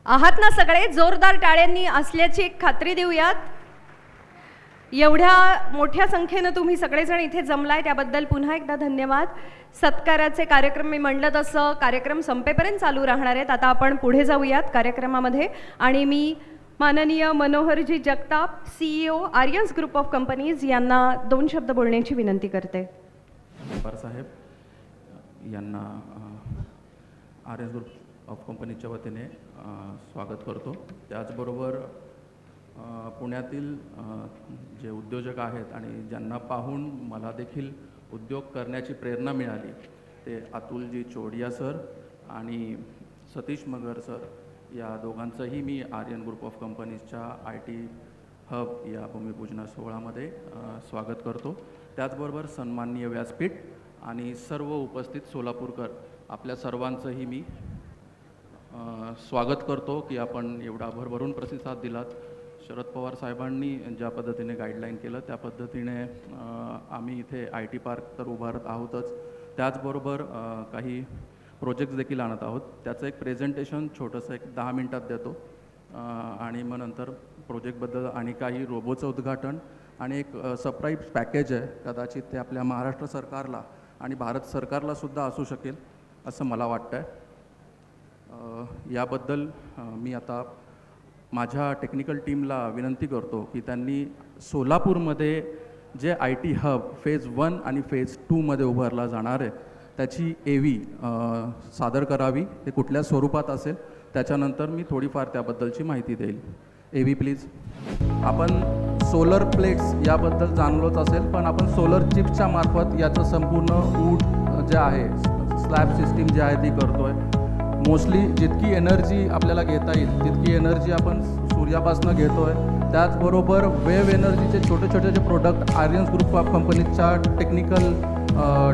आहात ना सगळे? जोरदार टाळ्यांनी असल्याची एक खात्री देऊयात. एवढ्या मोठ्या संख्येनं तुम्ही सगळेजण इथे जमलाय त्याबद्दल पुन्हा एकदा धन्यवाद. सत्काराचे कार्यक्रम मी म्हणलं तसं कार्यक्रम संपेपर्यंत चालू राहणार आहेत. आता आपण पुढे जाऊयात कार्यक्रमामध्ये आणि मी माननीय Manoharji Jagtap CEO Aryans group of companies यांना 2 शब्द बोलण्याची विनंती करते. पवार साहेब यांना आर्यन्स ग्रुप ऑफ कंपनीच्या वतीने स्वागत करतो. त्याचबरोबर पुण्यातील जे उद्योजक आहेत आणि ज्यांना पाहून मला देखील उद्योग करण्याची प्रेरणा मिळाली ते अतुलजी चोडिया सर आणि सतीश मगर सर या दोघांचंही मी आर्यन ग्रुप ऑफ कंपनीजच्या IT हब या भूमिपूजना सोहळ्यामध्ये स्वागत करतो. त्याचबरोबर सन्माननीय व्यासपीठ आणि सर्व उपस्थित सोलापूरकर आपल्या सर्वांचंही मी स्वागत करतो की आपण एवढा भरभरून प्रतिसाद दिलात. शरद पवार साहेबांनी ज्या पद्धतीने गाईडलाईन केलं त्या पद्धतीने आम्ही इथे IT पार्क तर उभारत आहोतच, त्याचबरोबर काही प्रोजेक्ट्स देखील आणत आहोत. त्याचं एक प्रेझेंटेशन छोटंसं एक 10 मिनटात देतो आणि मग नंतर प्रोजेक्टबद्दल आणि काही रोबोचं उद्घाटन आणि एक सरप्राईज पॅकेज आहे. कदाचित ते आपल्या महाराष्ट्र सरकारला आणि भारत सरकारलासुद्धा असू शकेल असं मला वाटतं आहे. याबद्दल मी आता माझ्या टेक्निकल टीमला विनंती करतो की त्यांनी सोलापूरमध्ये जे IT हब फेज 1 आणि फेज 2मध्ये उभारला जाणार आहे त्याची AV सादर करावी. ते कुठल्या स्वरूपात असेल त्याच्यानंतर मी थोडीफार त्याबद्दलची माहिती देईल. AV please. आपण सोलर प्लेट्स याबद्दल जाणलोच असेल, पण आपण सोलर चिप्सच्या मार्फत याचं संपूर्ण वूड जे आहे स्लॅब सिस्टीम जी आहे ती करतो आहे. मोस्टली जितकी एनर्जी आपल्याला घेता येईल तितकी एनर्जी आपण सूर्यापासून घेतो आहे. त्याचबरोबर वेव्ह एनर्जीचे छोटे छोटे जे प्रोडक्ट आर्यन्स ग्रुप ऑफ कंपनीजच्या टेक्निकल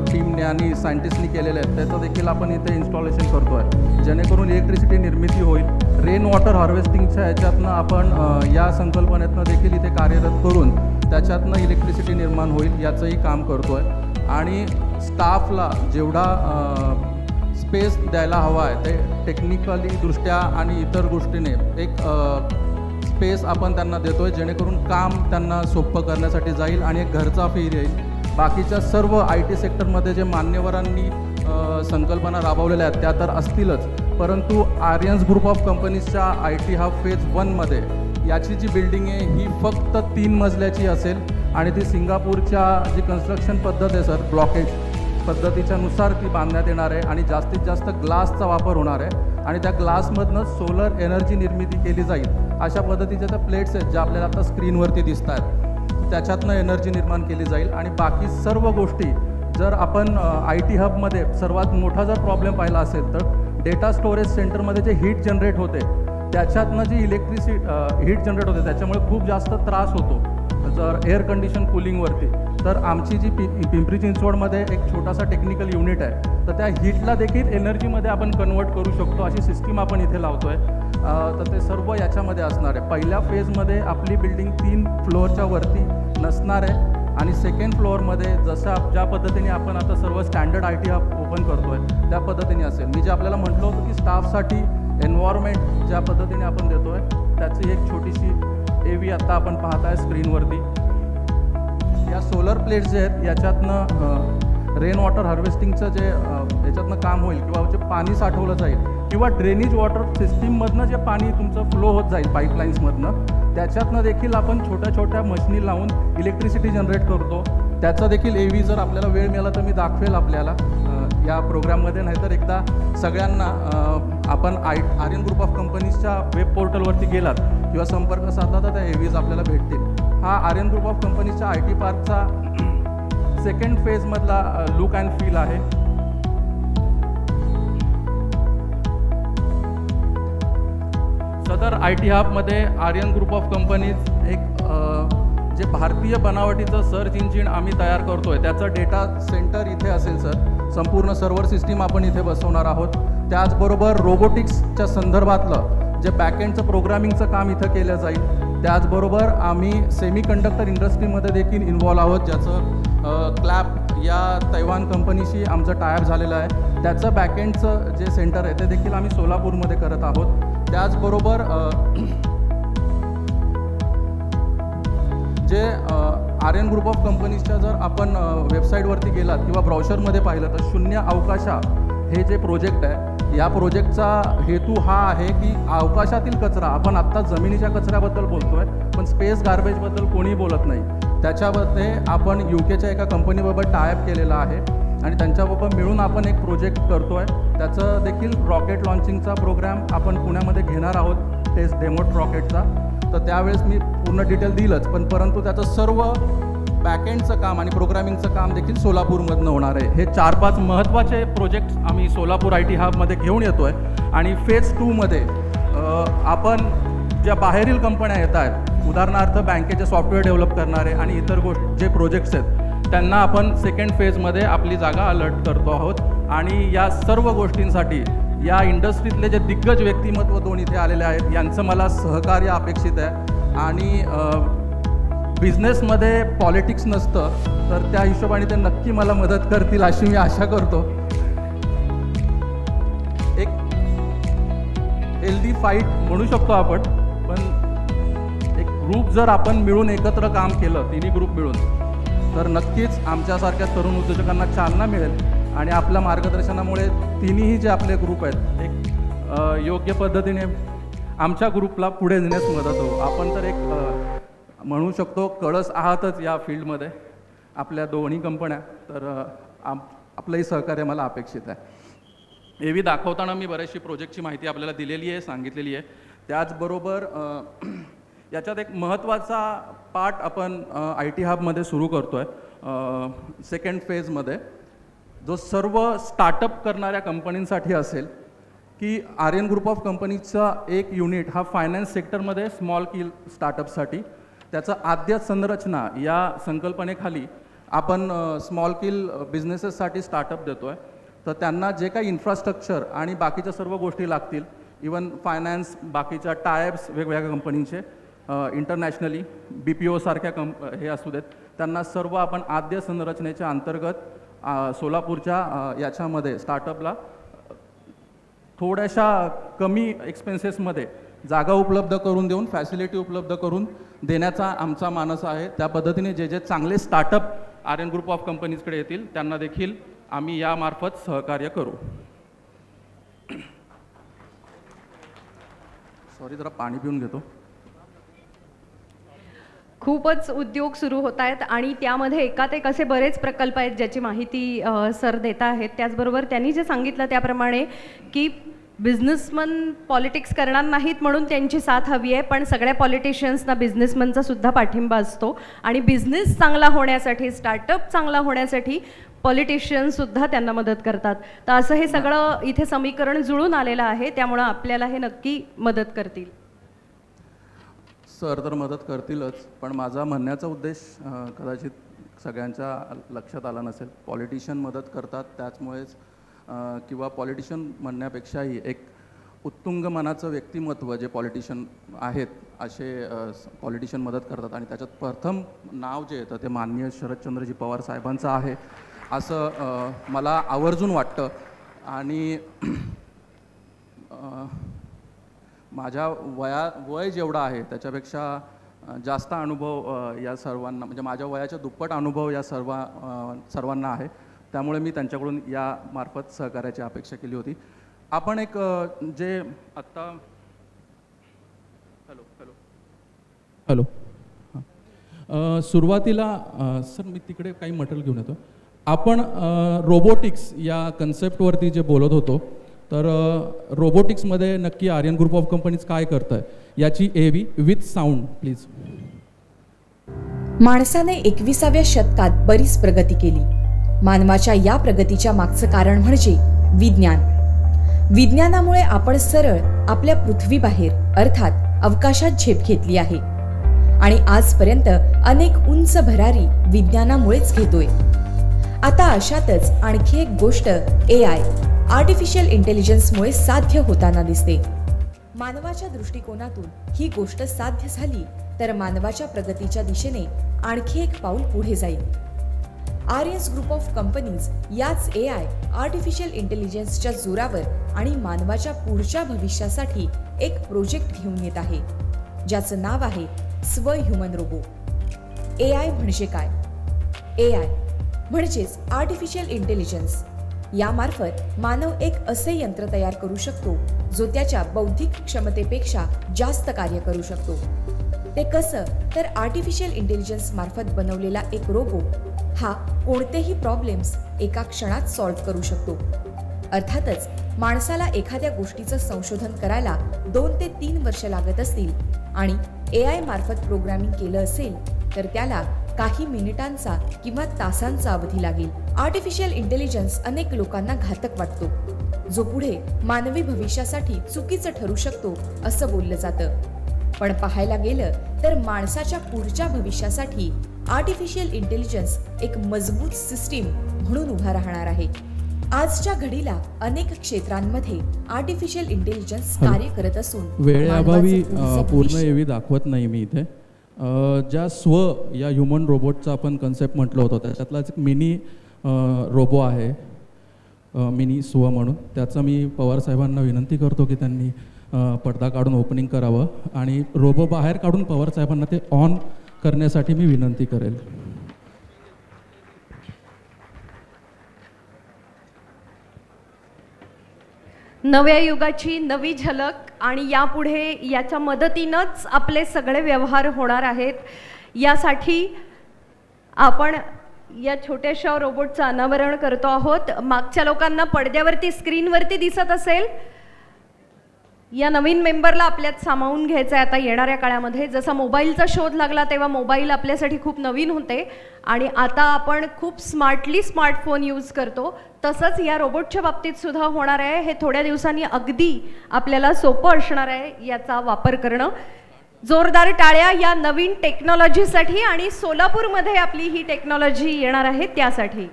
टीमने आणि सायंटिस्टनी केलेले आहेत त्याचं देखील आपण इथे इन्स्टॉलेशन करतो आहे, जेणेकरून इलेक्ट्रिसिटी निर्मिती होईल. रेन वॉटर हार्वेस्टिंगच्या ह्याच्यातनं आपण या संकल्पनेतनं देखील इथे कार्यरत करून त्याच्यातनं इलेक्ट्रिसिटी निर्माण होईल याचंही काम करतो आहे. आणि स्टाफला जेवढा स्पेस द्यायला हवा आहे ते टेक्निकली दृष्ट्या आणि इतर गोष्टीने एक स्पेस आपण त्यांना देतो आहे, जेणेकरून काम त्यांना सोपं करण्यासाठी जाईल आणि एक घरचा फील येईल. बाकीच्या सर्व IT सेक्टरमध्ये जे मान्यवरांनी संकल्पना राबवलेल्या आहेत त्या तर असतीलच, परंतु आर्यन्स ग्रुप ऑफ कंपनीजच्या IT हब फेज 1मध्ये याची जी बिल्डिंग आहे ही फक्त 3 मजल्याची असेल आणि ती सिंगापूरच्या जी कन्स्ट्रक्शन पद्धत आहे सर ब्लॉकेज पद्धतीच्यानुसार ती बांधण्यात येणार आहे आणि जास्तीत जास्त ग्लासचा वापर होणार आहे आणि त्या ग्लासमधनं सोलर एनर्जी निर्मिती केली जाईल. अशा पद्धतीच्या त्या प्लेट्स आहेत ज्या आपल्याला आता स्क्रीनवरती दिसत आहेत, त्याच्यातनं एनर्जी निर्माण केली जाईल. आणि बाकी सर्व गोष्टी जर आपण IT हबमध्ये सर्वात मोठा जर प्रॉब्लेम पाहिला असेल तर डेटा स्टोरेज सेंटरमध्ये जे हीट जनरेट होते त्याच्यातनं जी हीट जनरेट होते त्याच्यामुळे खूप जास्त त्रास होतो जर एअर कंडिशन कूलिंगवरती. तर आमची जी पिंपरी चिंचवडमध्ये एक छोटासा टेक्निकल युनिट आहे तर त्या हीटला देखील एनर्जीमध्ये आपण कन्वर्ट करू शकतो अशी सिस्टीम आपण इथे लावतो आहे. तर ते सर्व याच्यामध्ये असणार आहे. पहिल्या फेजमध्ये आपली बिल्डिंग 3 फ्लोअरच्या वरती नसणार आहे आणि सेकंड फ्लोअरमध्ये जसं ज्या पद्धतीने आपण आता सर्व स्टँडर्ड IT हब ओपन करतो आहे त्या पद्धतीने असेल. मी जे आपल्याला म्हटलं होतं की स्टाफसाठी एन्व्हायरमेंट ज्या पद्धतीने आपण देतो आहे त्याची एक छोटीशी AV आता आपण पाहत आहे स्क्रीनवरती. या सोलर प्लेट्स जे आहेत याच्यातनं रेन वॉटर हार्वेस्टिंगचं जे याच्यातनं काम होईल किंवा जे पाणी साठवलं जाईल किंवा ड्रेनेज वॉटर सिस्टीममधनं जे पाणी तुमचं फ्लो होत जाईल पाईपलाईन्समधनं त्याच्यातनं देखील आपण छोट्या छोट्या मशिनी लावून इलेक्ट्रिसिटी जनरेट करतो. त्याचा देखील AV जर आपल्याला वेळ मिळाला तर मी दाखवेल आपल्याला या प्रोग्राममध्ये. नाहीतर एकदा सगळ्यांना आपण आर्यन ग्रुप ऑफ कंपनीजच्या वेब पोर्टलवरती गेलात किंवा संपर्क साधला तर त्या AVs आपल्याला भेटतील. हा आर्यन ग्रुप ऑफ कंपनीच्या IT पार्कचा सेकंड फेजमधला लुक अँड फील आहे. सदर IT हबमध्ये आर्यन ग्रुप ऑफ कंपनीज एक जे भारतीय बनावटीचं सर्च इंजिन आम्ही तयार करतोय त्याचं डेटा सेंटर इथे असेल सर. संपूर्ण सर्व्हर सिस्टीम आपण इथे बसवणार आहोत. त्याचबरोबर रोबोटिक्सच्या संदर्भातलं जे बॅकएंडचं प्रोग्रामिंगचं काम इथं केलं जाईल. त्याचबरोबर आम्ही सेमीकंडक्टर इंडस्ट्रीमध्ये देखील इन्व्हॉल्व आहोत, ज्याचं क्लॅप या तैवान कंपनीशी आमचं टायअप झालेलं आहे. त्याचं बॅकएंडचं जे सेंटर आहे ते देखील आम्ही सोलापूरमध्ये करत आहोत. त्याचबरोबर जे आर्यन ग्रुप ऑफ कंपनीजच्या जर आपण वेबसाईटवरती गेलात किंवा ब्राउशरमध्ये पाहिलं तर शून्य अवकाशा हे जे प्रोजेक्ट आहे, या प्रोजेक्टचा हेतू हा आहे की अवकाशातील कचरा, आपण आत्ता जमिनीच्या कचऱ्याबद्दल बोलतो आहे पण स्पेस गार्बेजबद्दल कोणी बोलत नाही. त्याच्यामध्ये आपण UKच्या एका कंपनीबरोबर टायअप केलेला आहे आणि त्यांच्याबरोबर मिळून आपण एक प्रोजेक्ट करतो आहे. त्याचं देखील रॉकेट लॉन्चिंगचा प्रोग्राम आपण पुण्यामध्ये घेणार आहोत, टेस्ट डेमो रॉकेटचा. तर त्यावेळेस मी पूर्ण डिटेल दिलंच, परंतु त्याचं सर्व बॅकएंडचं काम आणि प्रोग्रामिंगचं काम देखील सोलापूरमधनं होणार आहे. हे 4-5 महत्त्वाचे प्रोजेक्ट्स आम्ही सोलापूर IT हबमध्ये घेऊन येतो आहे. आणि फेज 2मध्ये आपण ज्या बाहेरील कंपन्या येत आहेत, उदाहरणार्थ बँकेचे सॉफ्टवेअर डेव्हलप करणारे आणि इतर जे प्रोजेक्ट्स आहेत त्यांना आपण सेकंड फेजमध्ये आपली जागा अलर्ट करतो आहोत. आणि या सर्व गोष्टींसाठी या इंडस्ट्रीतले जे दिग्गज व्यक्तिमत्व दोन इथे आलेले आहेत यांचं मला सहकार्य अपेक्षित आहे. आणि बिझनेसमध्ये पॉलिटिक्स नसतं तर त्या हिशोबाने ते नक्की मला मदत करतील अशी मी आशा करतो. एक हेल्दी फाईट म्हणू शकतो आपण, पण एक ग्रुप जर आपण मिळून एकत्र काम केलं, तिन्ही ग्रुप मिळून, तर नक्कीच आमच्यासारख्या तरुण उद्योजकांना चालना मिळेल आणि आपल्या मार्गदर्शनामुळे तिन्ही जे आपले ग्रुप आहेत एक योग्य पद्धतीने आमच्या ग्रुपला पुढे नेण्यास मदत हो. आपण तर एक म्हणू शकतो कळस आहातच या फील्डमध्ये आपल्या दोन्ही कंपन्या, तर आपलंही सहकार्य मला अपेक्षित आहे. AV दाखवताना मी बऱ्याचशी प्रोजेक्टची माहिती आपल्याला दिलेली आहे, सांगितलेली आहे. त्याचबरोबर याच्यात एक महत्त्वाचा पार्ट आपण IT हबमध्ये सुरू करतो आहे सेकंड फेजमध्ये, जो सर्व स्टार्टअप करणाऱ्या कंपनींसाठी असेल की आर्यन ग्रुप ऑफ कंपनीचा एक युनिट हा फायनान्स सेक्टरमध्ये स्मॉल स्केल स्टार्टअपसाठी, त्याचं आद्य संरचना या संकल्पनेखाली आपण स्मॉल स्केल बिझनेसेससाठी स्टार्टअप देतो आहे. तर त्यांना जे काही इन्फ्रास्ट्रक्चर आणि बाकीच्या सर्व गोष्टी लागतील, इवन फायनान्स, बाकीच्या टायप्स वेगवेगळ्या कंपनीचे, इंटरनॅशनली BPO सारख्या हे असू देत, त्यांना सर्व आपण आद्य संरचनेच्या अंतर्गत सोलापूरच्या याच्यामध्ये स्टार्टअपला थोड्याशा कमी एक्सपेन्सेसमध्ये जागा उपलब्ध करून देऊन, फॅसिलिटी उपलब्ध करून देण्याचा आमचा मानस आहे. त्या पद्धतीने जे जे चांगले स्टार्टअप आर्यन ग्रुप ऑफ कंपनीजकडे येतील त्यांना देखील आम्ही यामार्फत सहकार्य करू. सॉरी, जरा पाणी पिऊन घेतो. खूपच उद्योग सुरू होत आहेत आणि त्यामध्ये एकात एक असे बरेच प्रकल्प आहेत ज्याची माहिती सर देत आहेत. त्याचबरोबर त्यांनी जे सांगितलं त्याप्रमाणे की बिझनेसमन पॉलिटिक्स करणार नाहीत म्हणून त्यांची साथ हवी आहे, पण सगळ्या पॉलिटिशियन्सना बिझनेसमनचा सुद्धा पाठिंबा असतो आणि बिझनेस चांगला होण्यासाठी, स्टार्टअप चांगला होण्यासाठी पॉलिटिशियन्ससुद्धा त्यांना मदत करतात. तर असं हे सगळं इथे समीकरण जुळून आलेलं आहे, त्यामुळं आपल्याला हे नक्की मदत करतील. सर तर मदत करतीलच, पण माझा म्हणण्याचा उद्देश कदाचित सगळ्यांच्या लक्षात आला नसेल. पॉलिटिशियन मदत करतात त्याचमुळेच, किंवा पॉलिटिशियन म्हणण्यापेक्षाही एक उत्तुंग मनाचं व्यक्तिमत्व जे पॉलिटिशियन आहेत असे पॉलिटिशियन मदत करतात. आणि त्याच्यात प्रथम नाव जे येतं ते माननीय शरदचंद्रजी पवार साहेबांचं आहे असं मला आवर्जून वाटतं. आणि माझ्या वय जेवढा आहे त्याच्यापेक्षा जास्त अनुभव या सर्वांना, म्हणजे माझ्या वयाच्या दुप्पट अनुभव या सर्वांना आहे. त्यामुळे मी त्यांच्याकडून या मार्फत सहकार्याची अपेक्षा केली होती. आपण एक जे आत्ता हॅलो सुरुवातीला सर मी तिकडे काही मटेरियल घेऊन येतो. आपण रोबोटिक्स या कन्सेप्टवरती जे बोलत होतो तर रोबोटिक्समध्ये नक्की आर्यन ग्रुप ऑफ कंपनीज काय करत आहे याची AV विथ साऊंड प्लीज. माणसाने 21व्या शतकात बरीच प्रगती केली. मानवाच्या या प्रगतीच्या मागचं कारण म्हणजे विज्ञान. विज्ञानामुळे आपण सरळ आपल्या पृथ्वीबाहेर अर्थात अवकाशात झेप घेतली आहे आणि आजपर्यंत अनेक उंच भरारी विज्ञानामुळेच घेतोय. आता अशातच आणखी एक गोष्ट AI आर्टिफिशियल इंटेलिजन्समुळे साध्य होताना दिसते. मानवाच्या दृष्टिकोनातून ही गोष्ट साध्य झाली तर मानवाच्या प्रगतीच्या दिशेने आणखी एक पाऊल पुढे जाईल. आर्यन्स ग्रुप ऑफ कंपनीज याच AI आर्टिफिशियल इंटेलिजन्सच्या जोरावर आणि मानवाच्या पुढच्या भविष्यासाठी एक प्रोजेक्ट घेऊन येत आहे ज्याचं नाव आहे स्व ह्युमन रोबो. AI म्हणजे काय? AI म्हणजेच आर्टिफिशियल इंटेलिजन्स. यामार्फत मानव एक असे यंत्र तयार करू शकतो जो त्याच्या बौद्धिक क्षमतेपेक्षा जास्त कार्य करू शकतो. ते कसं? तर आर्टिफिशियल इंटेलिजन्स मार्फत बनवलेला एक रोबो हा कोणतेही प्रॉब्लेम्स एका क्षणात सॉल्व्ह करू शकतो. अर्थातच माणसाला एखाद्या गोष्टीचं संशोधन करायला 2 ते 3 वर्ष लागत असतील आणि AI मार्फत प्रोग्रामिंग केलं असेल तर त्याला काही मिनिटांचा किंवा तासांचा अवधी लागेल. आर्टिफिशियल इंटेलिजन्स अनेक लोकांना घातक वाटतो, जो पुढे मानवी भविष्यासाठी चुकीचं ठरू शकतो असं बोललं जातं. पण पाहायला गेलं तर माणसाच्या पुढच्या भविष्यासाठी आर्टिफिशियल इंटेलिजन्स एक मजबूत सिस्टीम म्हणून उभा राहणार आहे. आजच्या घडीला अनेक क्षेत्रांमध्ये आर्टिफिशियल इंटेलिजन्स कार्य करत असून वेळेअभावी पूर्ण AV दाखवत नाही मी इथे. ज्या स्व या ह्युमन रोबोटचा आपण कन्सेप्ट म्हटलं होतं त्याच्यातलाच एक मिनी रोबो आहे, मिनी स्व म्हणून. त्याचं मी पवार साहेबांना विनंती करतो की त्यांनी पडदा काढून ओपनिंग करावं आणि रोबो बाहेर काढून पवार साहेबांना ते ऑन करण्यासाठी मी विनंती करेल. नव्या युगाची नवी झलक आणि यापुढे याच्या मदतीनंच आपले सगळे व्यवहार होणार आहेत. यासाठी आपण या छोट्याशा रोबोटचं अनावरण करतो आहोत. मागच्या लोकांना पडद्यावरती स्क्रीनवरती दिसत असेल, या नवीन मेंबरला आपल्यात सामावून घ्यायचं आहे आता येणाऱ्या काळामध्ये. जसा मोबाईलचा शोध लागला तेव्हा मोबाईल आपल्यासाठी खूप नवीन होते आणि आता आपण खूप स्मार्टली स्मार्टफोन यूज करतो, तसंच या रोबोटच्या बाबतीत सुद्धा होणार आहे. हे थोड्या दिवसांनी अगदी आपल्याला सोपं असणार आहे याचा वापर करणं. जोरदार टाळ्या या नवीन टेक्नॉलॉजीसाठी आणि सोलापूरमध्ये आपली ही टेक्नॉलॉजी येणार आहे त्यासाठी.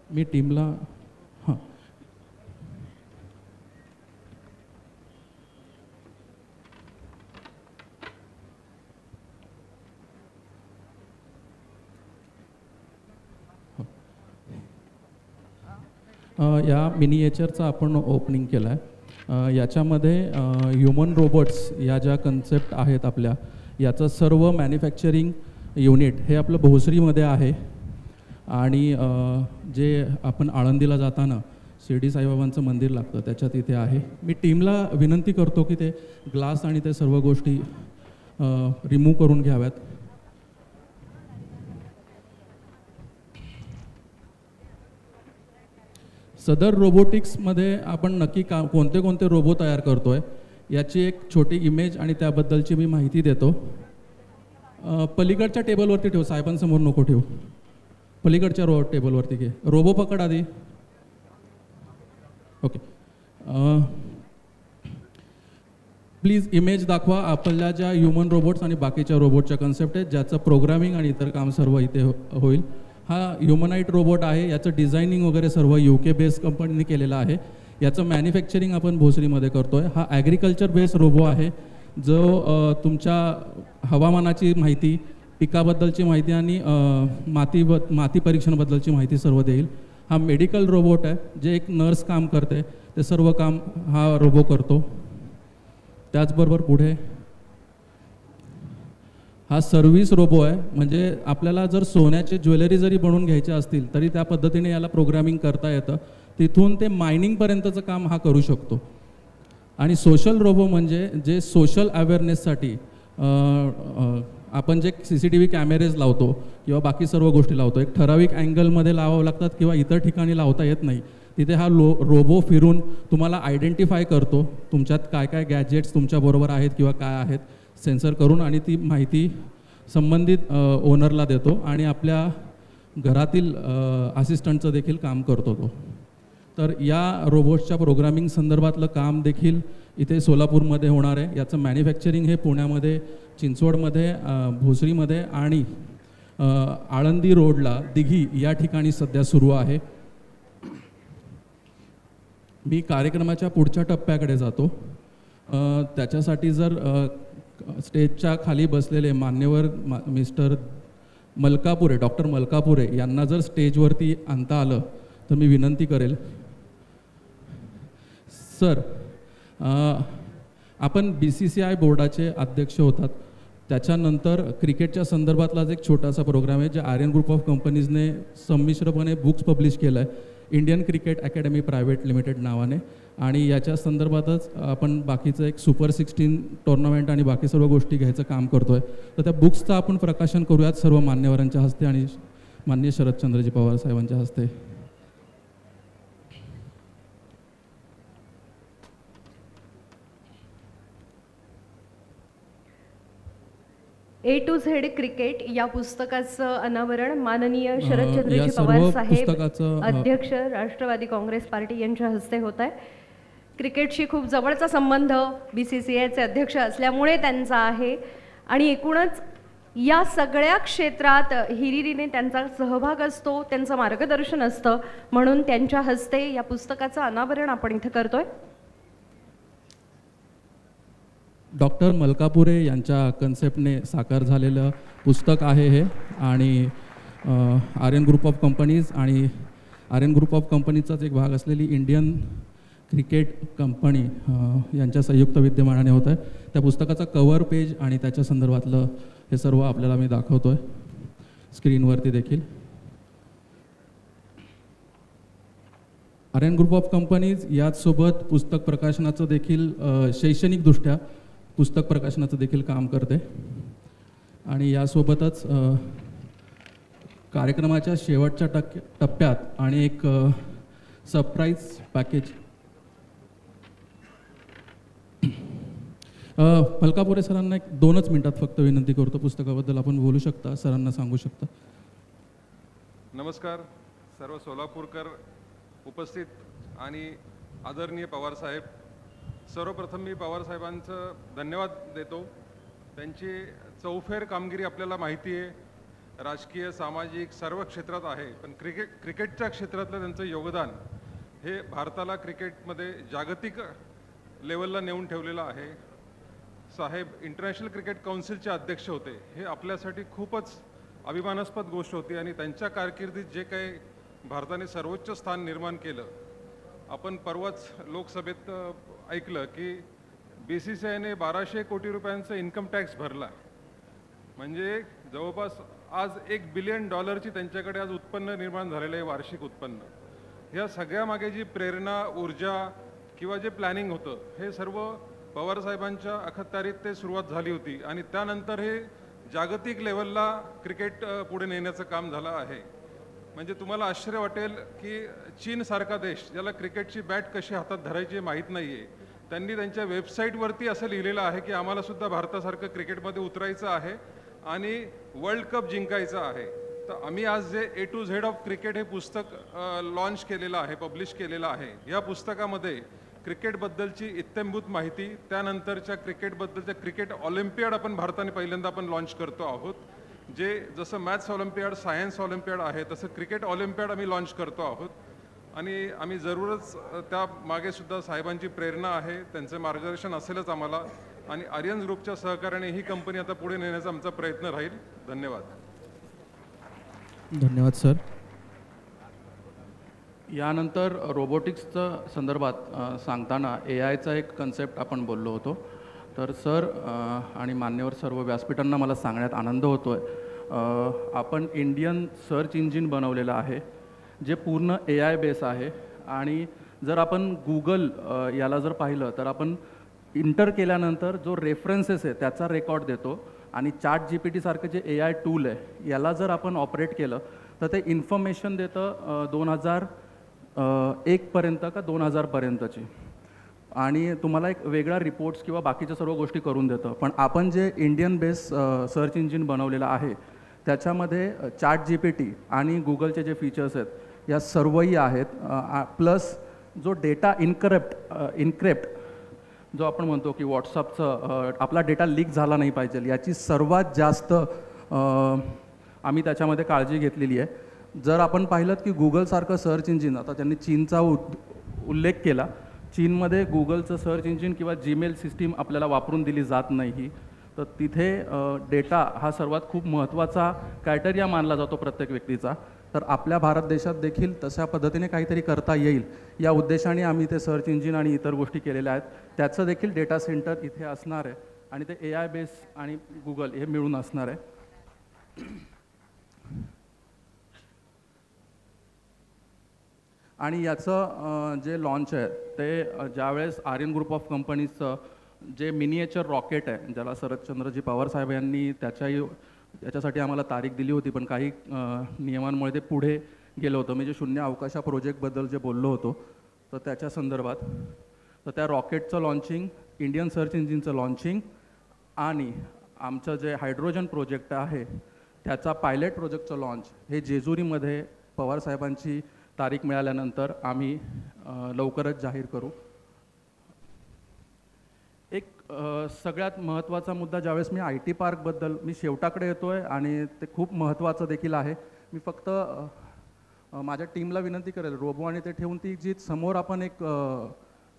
मी टीमला हां या मिनिएचरचं आपण ओपनिंग केलं आहे. याच्यामध्ये ह्युमन रोबोट्स या ज्या कन्सेप्ट आहेत आपल्या, याचं सर्व मॅन्युफॅक्चरिंग युनिट हे आपलं भोसरीमध्ये आहे. आणि जे आपण आळंदीला जाताना शिर्डी साईबाबांचं मंदिर लागतं त्याच्यात इथे आहे. मी टीमला विनंती करतो की ते ग्लास आणि ते सर्व गोष्टी रिमूव्ह करून घ्याव्यात. सदर रोबोटिक्समध्ये आपण नक्की कोणते कोणते रोबो तयार करतो आहे याची एक छोटी इमेज आणि त्याबद्दलची मी माहिती देतो. पलीकडच्या टेबलवरती ठेव, साहेबांसमोर नको ठेवू, पलीकडच्या टेबलवरती घे. रोबो पकड आधी. ओके, प्लीज इमेज दाखवा. आपल्या ज्या ह्युमन रोबोट्स आणि बाकीच्या रोबोटच्या कन्सेप्ट आहेत ज्याचं प्रोग्रामिंग आणि इतर काम सर्व इथे होईल. हा ह्युमनाइट रोबोट आहे. याचं डिझायनिंग वगैरे सर्व UK बेस्ड कंपनीने केलेलं आहे. याचं मॅन्युफॅक्चरिंग आपण भोसरीमध्ये करतो आहे. हा ॲग्रिकल्चर बेस्ड रोबो आहे जो तुमच्या हवामानाची माहिती, पिकाबद्दलची माहिती आणि माती परीक्षणाबद्दलची माहिती सर्व देईल. हा मेडिकल रोबोट आहे जे एक नर्स काम करते, ते सर्व काम हा रोबो करतो. त्याचबरोबर पुढे हा सर्व्हिस रोबो आहे. म्हणजे आपल्याला जर सोन्याचे ज्वेलरी जरी बनवून घ्यायचे असतील तरी त्या पद्धतीने याला प्रोग्रामिंग करता येतं. तिथून ते मायनिंगपर्यंतचं काम हा करू शकतो. आणि सोशल रोबो म्हणजे जे सोशल अवेअरनेससाठी आपण जे CCTV कॅमेरेज लावतो किंवा बाकी सर्व गोष्टी लावतो, एक ठराविक अँगलमध्ये लावावं लागतात किंवा इतर ठिकाणी लावता येत नाही. तिथे हा रोबो फिरून तुम्हाला आयडेंटिफाय करतो तुमच्यात काय काय गॅजेट्स तुमच्याबरोबर आहेत किंवा काय आहेत सेन्सर करून, आणि ती माहिती संबंधित ओनरला देतो आणि आपल्या घरातील असिस्टंटचं देखील काम करतो तो. तर या रोबोट्सच्या प्रोग्रामिंग संदर्भातलं काम देखील इथे सोलापूरमध्ये होणार आहे. याचं मॅन्युफॅक्चरिंग हे पुण्यामध्ये, चिंचवडमध्ये, भोसरीमध्ये आणि आळंदी रोडला दिघी या ठिकाणी सध्या सुरू आहे. मी कार्यक्रमाच्या पुढच्या टप्प्याकडे जातो. त्याच्यासाठी जर स्टेजच्या खाली बसलेले मान्यवर मिस्टर मलकापुरे, डॉक्टर मलकापुरे यांना जर स्टेजवरती आणता आलं तर मी विनंती करेल. सर, आपण BCCI बोर्डाचे अध्यक्ष होतात. त्याच्यानंतर क्रिकेटच्या संदर्भातलाच एक छोटासा प्रोग्राम आहे जे आर्यन ग्रुप ऑफ कंपनीजने संमिश्रपणे बुक्स पब्लिश केलं आहे, Indian cricket academy private limited नावाने. आणि याच्या संदर्भातच आपण बाकीचं एक सुपर 16 टुर्नामेंट आणि बाकी सर्व गोष्टी घ्यायचं काम करतो आहे. तर त्या बुक्सचं आपण प्रकाशन करूयात सर्व मान्यवरांच्या हस्ते आणि माननीय शरदचंद्रजी पवार साहेबांच्या हस्ते. A to Z क्रिकेट या पुस्तकाचं अनावरण माननीय शरदचंद्रजी पवार साहेब, अध्यक्ष राष्ट्रवादी काँग्रेस पार्टी यांच्या हस्ते होत आहे. क्रिकेटशी खूप जवळचा संबंध BCCIचे अध्यक्ष असल्यामुळे त्यांचा आहे आणि एकूणच या सगळ्या क्षेत्रात हिरिरीने त्यांचा सहभाग असतो, त्यांचं मार्गदर्शन असतं, म्हणून त्यांच्या हस्ते या पुस्तकाचं अनावरण आपण इथं करतोय. डॉक्टर मलकापुरे यांच्या कन्सेप्टने साकार झालेलं पुस्तक आहे हे. आणि आर्यन ग्रुप ऑफ कंपनीज आणि आर्यन ग्रुप ऑफ कंपनीचाच एक भाग असलेली इंडियन क्रिकेट कंपनी यांच्या संयुक्त विद्यमानाने होत आहे. त्या पुस्तकाचा कवर पेज आणि त्याच्या संदर्भातलं हे सर्व आपल्याला मी दाखवतो आहे स्क्रीनवरती देखील. आर्यन ग्रुप ऑफ कंपनीज याचसोबत पुस्तक प्रकाशनाचं देखील शैक्षणिकदृष्ट्या पुस्तक प्रकाशनाचं देखील काम करते. आणि यासोबतच कार्यक्रमाच्या शेवटच्या टप्प्यात आणि एक सरप्राईज पॅकेज. मलकापुरे सरांना एक 2च मिनिटात फक्त विनंती करतो, पुस्तकाबद्दल आपण बोलू शकता, सरांना सांगू शकता. नमस्कार सर्व सोलापूरकर उपस्थित आणि आदरणीय पवार साहेब. सर्वप्रथम मी पवार साहेबांचं धन्यवाद देतो. त्यांची चौफेर कामगिरी आपल्याला माहिती आहे, राजकीय सामाजिक सर्व क्षेत्रात आहे, पण क्रिकेटच्या क्षेत्रातलं त्यांचं योगदान हे भारताला क्रिकेटमध्ये जागतिक लेवलला नेऊन ठेवलेलं आहे. साहेब इंटरनॅशनल क्रिकेट काउन्सिलचे अध्यक्ष होते, हे आपल्यासाठी खूपच अभिमानास्पद गोष्ट होती. आणि त्यांच्या कारकिर्दीत जे काही भारताने सर्वोच्च स्थान निर्माण केलं, आपण परवाच लोकसभेत ऐकलं की BCCIने 1200 कोटी रुपयांचा इन्कम टॅक्स भरला, म्हणजे जवळपास आज $1 बिलियन त्यांच्याकडे आज उत्पन्न निर्माण झालेलं आहे, वार्षिक उत्पन्न. ह्या सगळ्यामागे जी प्रेरणा, ऊर्जा किंवा जे प्लॅनिंग होतं हे सर्व पवारसाहेबांच्या अखत्यारीत ते सुरुवात झाली होती. आणि त्यानंतर हे जागतिक लेवलला क्रिकेट पुढे नेण्याचं काम झालं आहे. म्हणजे तुम्हाला आश्चर्य वाटेल की चीनसारखा देश, ज्याला क्रिकेटची बॅट कशी हातात धरायची माहीत नाही आहे, त्यांनी त्यांच्या वेबसाईटवरती असं लिहिलेलं आहे की आम्हालासुद्धा भारतासारखं क्रिकेटमध्ये उतरायचं आहे आणि वर्ल्ड कप जिंकायचं आहे. तर आम्ही आज जे A to Z of cricket हे पुस्तक लॉन्च केलेलं आहे, पब्लिश केलेलं आहे. या पुस्तकामध्ये क्रिकेटबद्दलची इत्थंभूत माहिती, त्यानंतरच्या क्रिकेटबद्दलच्या क्रिकेट ऑलिम्पियाड आपण भारताने पहिल्यांदा आपण लॉन्च करतो आहोत. जे जसं मॅथ्स ऑलिम्पियाड, सायन्स ऑलिम्पियाड आहे, तसं क्रिकेट ऑलिम्पियाड आम्ही लॉन्च करतो आहोत. आणि आम्ही जरूरच त्या मागे सुद्धा साहेबांची प्रेरणा आहे, त्यांचे मार्गदर्शन असेलच आम्हाला. आणि आर्यन ग्रुपच्या सहकार्याने ही कंपनी आता पुढे नेण्याचा आमचा प्रयत्न राहील. धन्यवाद. धन्यवाद सर. यानंतर रोबोटिक्सच्या संदर्भात सांगताना AIचा एक कन्सेप्ट आपण बोललो होतो. तर सर आणि मान्यवर सर्व व्यासपीठांना मला सांगण्यात आनंद होतो आहे, आपण इंडियन सर्च इंजिन बनवलेलं आहे जे पूर्ण AI बेस आहे. आणि जर आपण गूगल याला जर पाहिलं तर आपण इंटर केल्यानंतर जो रेफरन्सेस आहे त्याचा रेकॉर्ड देतो. आणि ChatGPT सारखं जे AI टूल आहे याला जर आपण ऑपरेट केलं तर ते इन्फॉर्मेशन देतं 2001 पर्यंत का 2000 पर्यंतची, आणि तुम्हाला एक वेगळा रिपोर्ट्स किंवा बाकीच्या सर्व गोष्टी करून देतं. पण आपण जे इंडियन बेस सर्च इंजिन बनवलेलं आहे त्याच्यामध्ये ChatGPT आणि गुगलचे जे फीचर्स आहेत या सर्वही आहेत. प्लस जो डेटा इनक्रिप्ट जो आपण म्हणतो की व्हॉट्सअपचं आपला डेटा लीक झाला नाही पाहिजे याची सर्वात जास्त आम्ही त्याच्यामध्ये काळजी घेतलेली आहे. जर आपण पाहिलं की गुगलसारखं सर्च इंजिन, आता त्यांनी चीनचा उल्लेख केला, चीनमध्ये गुगलचं सर्च इंजिन किंवा जीमेल सिस्टीम आपल्याला वापरून दिली जात नाही. तर तिथे डेटा हा सर्वात खूप महत्त्वाचा क्रायटेरिया मानला जातो प्रत्येक व्यक्तीचा. तर आपल्या भारत देशात देखील तशा पद्धतीने काहीतरी करता येईल या उद्देशाने आम्ही ते सर्च इंजिन आणि इतर गोष्टी केलेल्या आहेत. त्याचं देखील डेटा सेंटर इथे असणार आहे आणि ते AI बेस आणि गुगल हे मिळून असणार आहे. आणि याचं जे लॉन्च आहे ते ज्यावेळेस आर्यन ग्रुप ऑफ कंपनीजचं जे मिनिएचर रॉकेट आहे ज्याला शरदचंद्रजी पवार साहेब यांनी त्याच्यासाठी आम्हाला तारीख दिली होती, पण काही नियमांमुळे ते पुढे गेलं होतं. मी जे शून्य अवकाशा प्रोजेक्टबद्दल जे बोललो होतो तर त्याच्या संदर्भात, तर त्या रॉकेटचं लॉन्चिंग, इंडियन सर्च इंजिनचं लॉन्चिंग आणि आमचं जे हायड्रोजन प्रोजेक्ट आहे त्याचा पायलट प्रोजेक्टचं लॉन्च हे जेजुरीमध्ये पवारसाहेबांची तारीख मिळाल्यानंतर आम्ही लवकरच जाहीर करू. एक सगळ्यात महत्त्वाचा मुद्दा, ज्यावेळेस मी IT पार्कबद्दल मी शेवटाकडे येतो आहे आणि ते खूप महत्त्वाचं देखील आहे. मी फक्त माझ्या टीमला विनंती करेल रोबो आणि ते ठेवून ती जी समोर आपण एक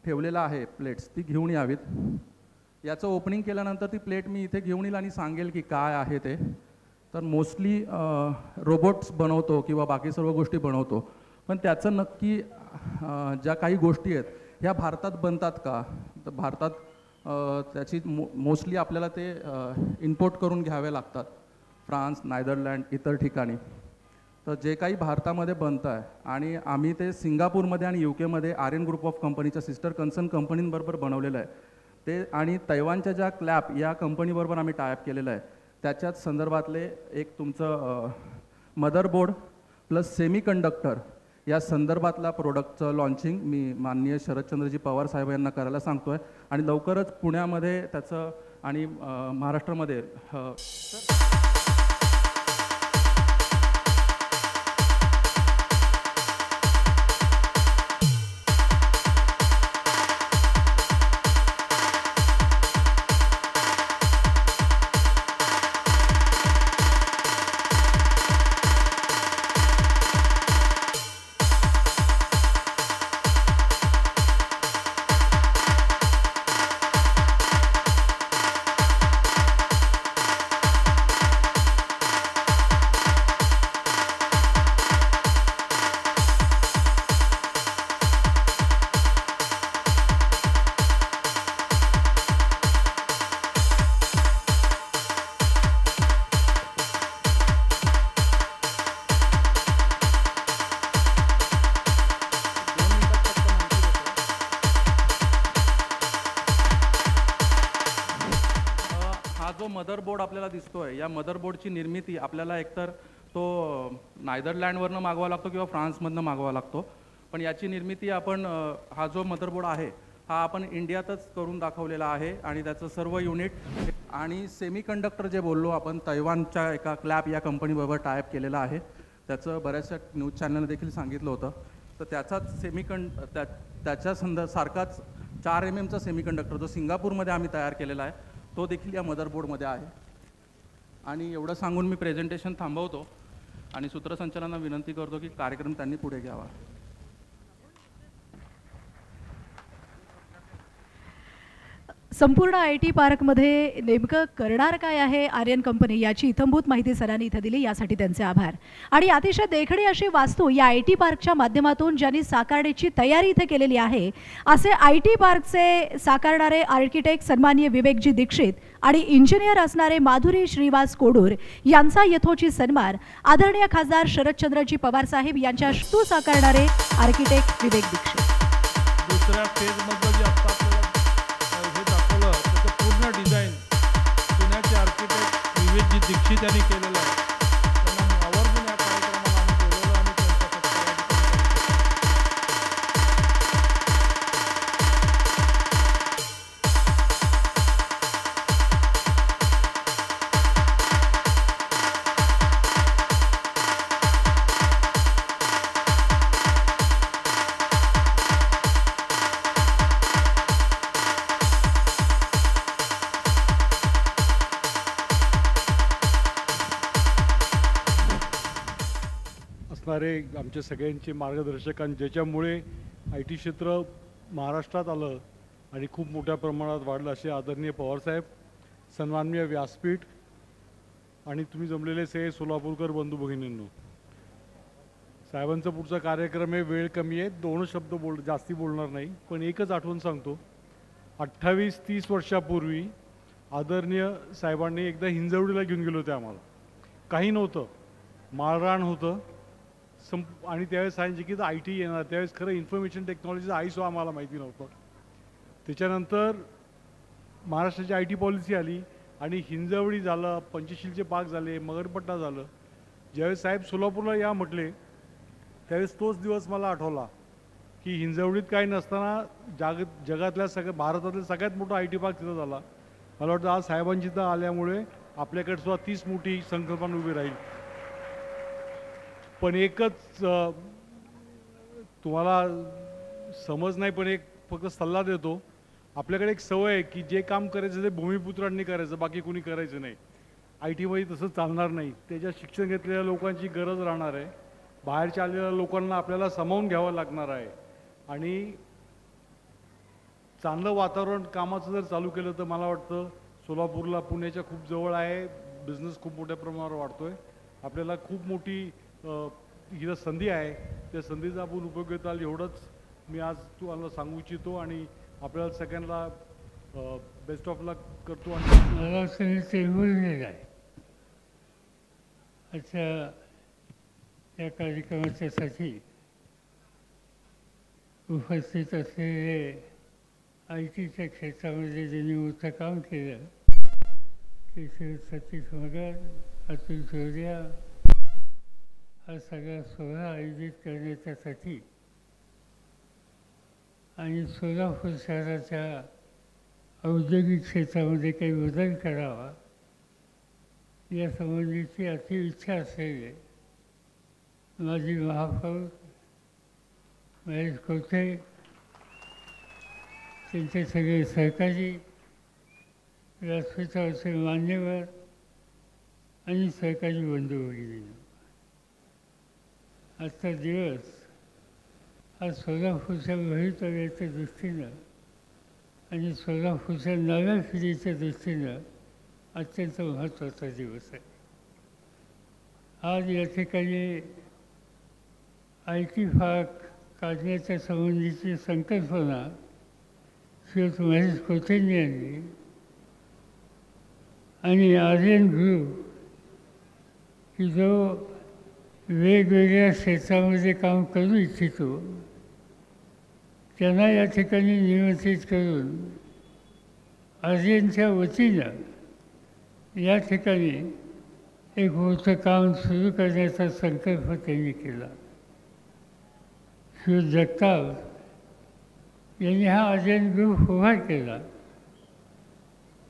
ठेवलेला आहे प्लेट्स ती घेऊन यावीत. याचं ओपनिंग केल्यानंतर ती प्लेट मी इथे घेऊन येईल आणि सांगेल की काय आहे ते. तर मोस्टली रोबोट्स बनवतो किंवा बाकी सर्व गोष्टी बनवतो, पण त्याचं नक्की ज्या काही गोष्टी आहेत ह्या भारतात बनतात का, तर भारतात त्याची मोस्टली आपल्याला ते इम्पोर्ट करून घ्यावे लागतात फ्रान्स, नेदरलँड, इतर ठिकाणी. तर जे काही भारतामध्ये बनतं आहे आणि आम्ही ते सिंगापूरमध्ये आणि UK आर्यन ग्रुप ऑफ कंपनीच्या सिस्टर कन्सर्न कंपनींबरोबर बनवलेलं आहे ते, आणि तैवानच्या ज्या क्लॅप या कंपनीबरोबर आम्ही टायअप केलेलं आहे. त्याच्याच संदर्भातले एक तुमचं मदरबोर्ड प्लस सेमीकंडक्टर या संदर्भातला प्रोडक्टचं लॉन्चिंग मी माननीय शरदचंद्रजी पवार साहेब यांना करायला सांगतो आहे आणि लवकरच पुण्यामध्ये त्याचं आणि महाराष्ट्रामध्ये मदरबोर्ड आपल्याला दिसतोय, या मदरबोर्डची निर्मिती आपल्याला एकतर तो नेदरलँडवरनं मागवावा लागतो किंवा फ्रान्समधनं मागवावा लागतो. पण याची निर्मिती आपण हा जो मदरबोर्ड आहे हा आपण इंडियातच करून दाखवलेला आहे आणि त्याचं सर्व युनिट आणि सेमीकंडक्टर जे बोललो आपण तैवानच्या एका क्लॅप या कंपनीबरोबर टायअप केलेला आहे. त्याचं बऱ्याचशा न्यूज चॅनलने देखील सांगितलं होतं. तर त्याचाच त्याच्या सारखाच 4 mm सेमीकंडक्टर जो सिंगापूरमध्ये आम्ही तयार केलेला आहे तो देखील या मदरबोर्डमध्ये आहे. आणि एवढं सांगून मी प्रेझेंटेशन थांबवतो आणि सूत्रसंचालनांना विनंती करतो की कार्यक्रम त्यांनी पुढे घ्यावा. संपूर्ण IT पार्कमध्ये नेमकं करणार काय आहे आर्यन कंपनी याची इत्थंभूत माहिती सरांनी इथं दिली, यासाठी त्यांचे आभार. आणि अतिशय देखणी अशी वास्तू या IT पार्कच्या माध्यमातून ज्यांनी साकारण्याची तयारी इथे केलेली आहे असे IT पार्कचे साकारणारे आर्किटेक्ट सन्माननीय विवेकजी दीक्षित आणि इंजिनियर असणारे माधुरी श्रीवास कोडूर यांचा यथोचित सन्मान आदरणीय खासदार शरदचंद्रजी पवार साहेब यांच्या वास्तू साकारणारे आर्किटेक्ट विवेक दीक्षित. दुसऱ्या फेजमधलं जे आता आपल्याला हे दाखवलं त्याचं पूर्ण डिझाईन पुण्याचे आर्किटेक्ट दीक्षित यांनी केलेलं आहे. त्यांना आवर्जून या कार्यक्रमाला आम्ही बोलवलं आणि त्यांचा असणारे आमच्या सगळ्यांचे मार्गदर्शक आणि ज्याच्यामुळे आय टी क्षेत्र महाराष्ट्रात आलं आणि खूप मोठ्या प्रमाणात वाढलं असे आदरणीय पवारसाहेब, सन्माननीय व्यासपीठ आणि तुम्ही जमलेले सगळे सोलापूरकर बंधू भगिनींनो, साहेबांचा पुढचा कार्यक्रम आहे, वेळ कमी आहे, 2 शब्द जास्ती बोलणार नाही, पण एकच आठवण सांगतो. 28-30 वर्षापूर्वी आदरणीय साहेबांनी एकदा हिंजवडीला घेऊन गेलो होते आम्हाला. काही नव्हतं, माळरान होतं आणि त्यावेळेस सांगितलं की आय टी येणार. त्यावेळेस खरं इन्फॉर्मेशन टेक्नॉलॉजीचं आईसो आम्हाला माहिती नव्हतं. त्याच्यानंतर महाराष्ट्राची आय टी पॉलिसी आली आणि हिंजवडी झालं, पंचशीलचे बाग झाले, मगरपट्टा झालं. ज्यावेळेस साहेब सोलापूरला या म्हटले त्यावेळेस तोच दिवस मला आठवला की हिंजवडीत काही नसताना जगातल्या भारतातल्या सगळ्यात मोठा आय टी पार्क तिथं झाला. मला वाटतं आज साहेबांची इथं आल्यामुळे आपल्याकडे सुद्धा 30 मोठी संकल्पना उभी राहील. पण एकच तुम्हाला समज नाही, पण एक फक्त सल्ला देतो. आपल्याकडे एक सवय आहे की जे काम करायचं ते भूमिपुत्रांनी करायचं, बाकी कोणी करायचं नाही. आय टीमध्ये तसं चालणार नाही. त्याच्यात शिक्षण घेतलेल्या लोकांची गरज राहणार आहे. बाहेरच्या आलेल्या लोकांना आपल्याला सामावून घ्यावं लागणार आहे. आणि चांगलं वातावरण कामाचं जर चालू केलं तर मला वाटतं सोलापूरला पुण्याच्या खूप जवळ आहे, बिझनेस खूप मोठ्या प्रमाणावर वाढतो आहे. आपल्याला खूप मोठी ही संधी आहे, त्या संधीचा आपण उपयोग घेता आला एवढंच मी आज तुम्हाला सांगू इच्छितो. आणि आपल्याला सगळ्यांना बेस्ट ऑफ लक करतो. आणि मला सगळे बोललेलं आहे. अच्छा, या कार्यक्रमाच्यासाठी उपस्थित असलेले आय टीच्या क्षेत्रामध्ये ज्यांनी मोठं काम केलं ते श्री सतीश मगर, अतुल चौरिया, हा सगळा सोहळा आयोजित करण्याच्यासाठी आणि सोलापूर शहराच्या औद्योगिक क्षेत्रामध्ये काही बदल करावा या संबंधीची अति इच्छा असलेले माजी महापौर महेश कोठे, त्यांचे सगळे सहकारी, व्यासपीठावरचे मान्यवर आणि सहकारी बंधू भगिनी, आजचा दिवस हा सोलापूरच्या भवितव्याच्या दृष्टीनं आणि सोलापूरच्या नव्या पिढीच्या दृष्टीनं अत्यंत महत्त्वाचा दिवस आहे. आज या ठिकाणी आय टी पार्क काढण्याच्या संबंधीची संकल्पना श्रीयुत महेश कोठेंनी आणली आणि आर्यन ग्रुप की जो वेगवेगळ्या क्षेत्रामध्ये काम करू इच्छितो त्यांना या ठिकाणी निमंत्रित करून आर्यनच्या वतीनं या ठिकाणी एक मोठं काम सुरू करण्याचा संकल्प त्यांनी केला. श्री जगताप यांनी हा आर्यन ग्रुप उभा केला.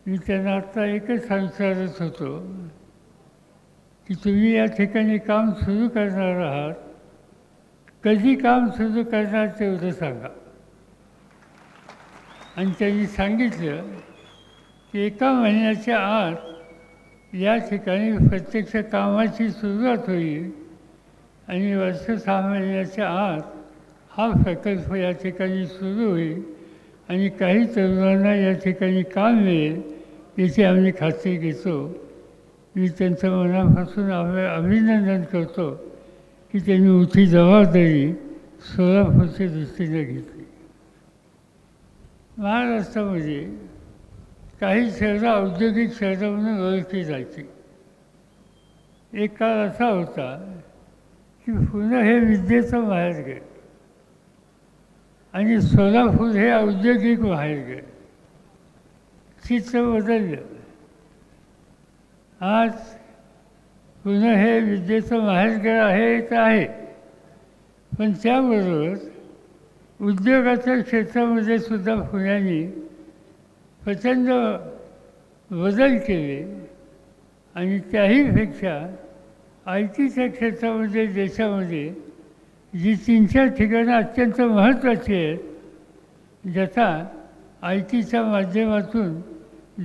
मी त्यांना आत्ता एकच विचारत होतो की तुम्ही या ठिकाणी काम सुरू करणार आहात, कधी काम सुरू करणार तेवढं सांगा. आणि त्यांनी सांगितलं की 1 महिन्याच्या आत या ठिकाणी प्रत्यक्ष कामाची सुरुवात होईल आणि वर्ष 6 महिन्याच्या आत हा प्रकल्प या ठिकाणी सुरू होईल आणि काही तरुणांना या ठिकाणी काम मिळेल याची आम्ही खात्री घेतो. मी त्यांचं मनापासून अभिनंदन करतो की त्यांनी मोठी जबाबदारी सोलापूरच्या दृष्टीने घेतली. महाराष्ट्रामध्ये काही शहरं औद्योगिक शहरं म्हणून ओळखली जायची. एक काळ असा होता की पुणे हे विद्येचं माहेरघर आणि सोलापूर हे औद्योगिक माहेरघर. चित्र बदललं. आज पुणे हे विद्येचं माहेरघर आहे तर आहे, पण त्याबरोबर उद्योगाच्या क्षेत्रामध्ये सुद्धा पुण्याने प्रचंड बदल केले आणि त्याहीपेक्षा आय टीच्या क्षेत्रामध्ये देशामध्ये जी 3-4 ठिकाणं अत्यंत महत्त्वाची आहेत, ज्याचा आय टीच्या माध्यमातून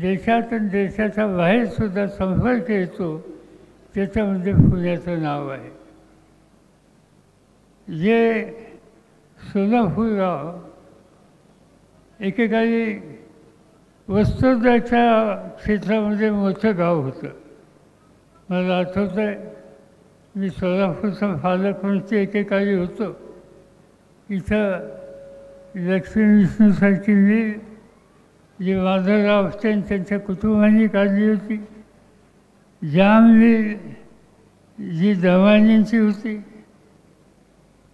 देशात आणि देशाच्या बाहेरसुद्धा संपर्क येतो, त्याच्यामध्ये पुण्याचं नाव आहे. जे सोलापूर गाव एकेकाळी वस्त्रोद्योगाच्या क्षेत्रामध्ये मोठं गाव होतं. मला आठवतं आहे, मी सोलापूरचा पालक म्हणून एकेकाळी होतो. इथं लक्ष्मी विष्णूसारखी मिल जी माधवराव आपटे त्यांच्या कुटुंबाने काढली होती, जाम मिल जी दवानींची होती,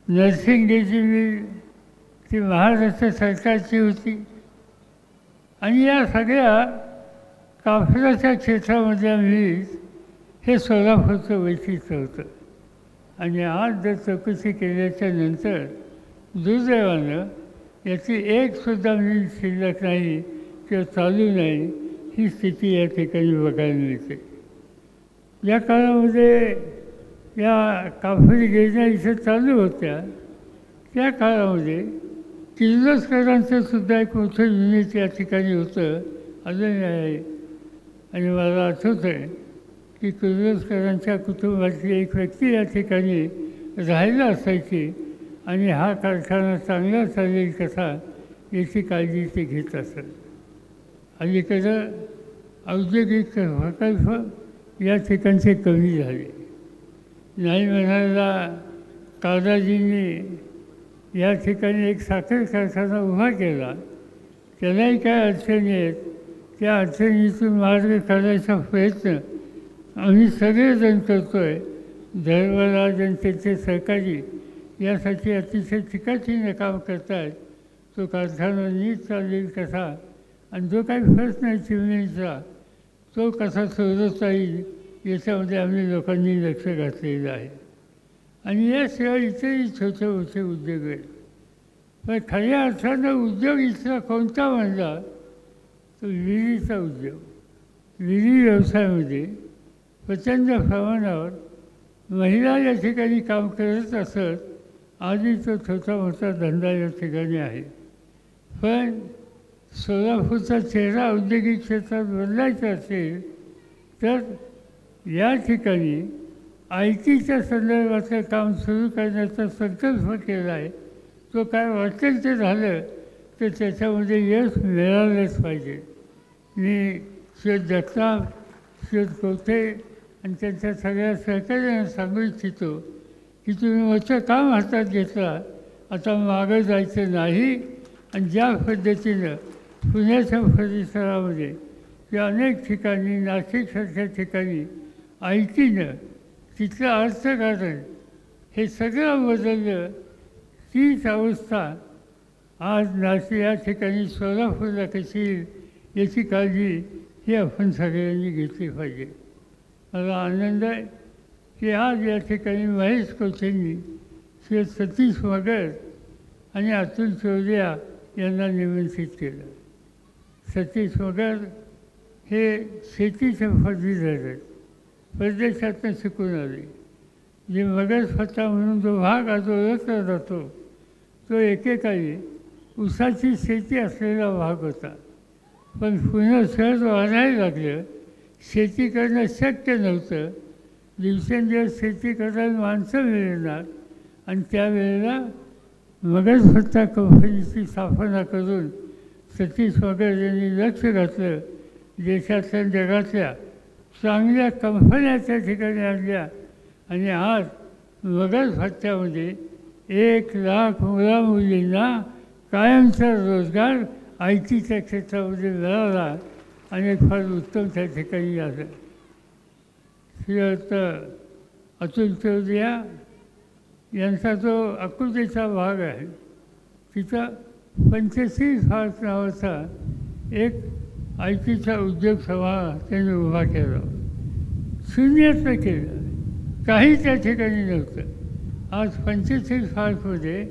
नरसिंगेची मिल ती महाराष्ट्र सरकारची होती, आणि या सगळ्या कापडाच्या क्षेत्रामधल्या मिल्स हे सोलापूरचं वैशिष्ट्य होतं. आणि आज जर चौकशी केल्याच्या नंतर दुर्दैवानं याची एकसुद्धा मिल शिल्लक नाही किंवा चालू नाही, ही स्थिती या ठिकाणी बघायला मिळते. या काळामध्ये या कापडी गिरण्या इथं चालू होत्या, त्या काळामध्ये किर्लोस्करांचं सुद्धा एक मोठं युनिट या ठिकाणी होतं, अजूनही आहे. आणि मला आठवतं आहे की किर्लोस्करांच्या कुटुंबातली एक व्यक्ती या ठिकाणी राहायला असायची आणि हा कारखाना चांगला चालेल कसा याची काळजी ते घेत असत. अलीकडं औद्योगिक प्रकल्प या ठिकाणचे कमी झाले. नाही म्हणायला काळाजींनी या ठिकाणी एक साखर कारखाना उभा केला, त्यालाही काय अडचणी आहेत, त्या अडचणीतून मार्ग काढायचा प्रयत्न आम्ही सगळेजण करतो आहे. धर्मराज आणि त्यांचे सहकारी यासाठी अतिशय चिकाटीने काम करत आहेत. तो कारखाना नीट चालेल कसा आणि जो काही प्रश्न आहे चिमणीचा तो कसा सोडवता येईल याच्यामध्ये आम्ही लोकांनी लक्ष घातलेलं आहे. आणि याशिवाय इतरही छोटे मोठे उद्योग आहेत. पण खऱ्या अर्थानं उद्योग इथला कोणता म्हणला तो विहिरीचा उद्योग. विहिरी व्यवसायामध्ये प्रचंड प्रमाणावर महिला या ठिकाणी काम करत असत. आधी तो छोटा मोठा धंदा या ठिकाणी आहे. पण सोलापूरचा चेहरा औद्योगिक क्षेत्रात बदलायचा असेल तर या ठिकाणी आय टीच्या संदर्भाचं काम सुरू करण्याचा संकल्प केला आहे. तो काय वाटेल ते झालं तर त्याच्यामध्ये यश मिळालंच पाहिजे. मी श्री जगताप, श्री कोठे आणि त्यांच्या सगळ्या सहकार्यांना सांगू इच्छितो की तुम्ही मोठं काम हातात घेतला, आता मागं जायचं नाही. आणि ज्या पद्धतीनं पुण्याच्या परिसरामध्ये किंवा अनेक ठिकाणी नाशिकसारख्या ठिकाणी आय टीनं तिथलं अर्थकारण हे सगळं बदललं, तीच अवस्था आज नाशिक या ठिकाणी सोलापूरला कशी येईल याची काळजी ही आपण सगळ्यांनी घेतली पाहिजे. मला आनंद आहे की आज या ठिकाणी महेश कोचेंनी श्री सतीश मगर आणि अतुल चौरिया यांना निमंत्रित केलं. सतीश मगर हे शेतीचे पदवीधर आहेत, परदेशातून शिकून आले. जे मगर स्वतः म्हणून जो भाग आज ओळखला जातो तो एकेकाळी ऊसाची शेती असलेला भाग होता. पण पुणे शहर वाढायला लागलं, शेती करणं शक्य नव्हतं. दिवसेंदिवस शेती करायला माणसं मिळणार आणि त्यावेळेला मगरफत्ता कंपनीची स्थापना करून सतीश मगर यांनी लक्ष घातलं. देशातल्या जगातल्या चांगल्या कंपन्या त्या ठिकाणी आणल्या आणि आज मगरफत्त्यामध्ये 1,00,000 मुलामुलींना कायमचा रोजगार आय टीच्या क्षेत्रामध्ये मिळाला आणि फार उत्तम त्या ठिकाणी झालं. श्रीयुत अतुल चौरिया यांचा जो अकोल्याचा भाग आहे तिथं 35 फार्स नावाचा एक आय टीचा उद्योग समूह त्यांनी उभा केला. शून्याचं केलं. काही त्या ठिकाणी नव्हतं. आज 45 पार्कमध्ये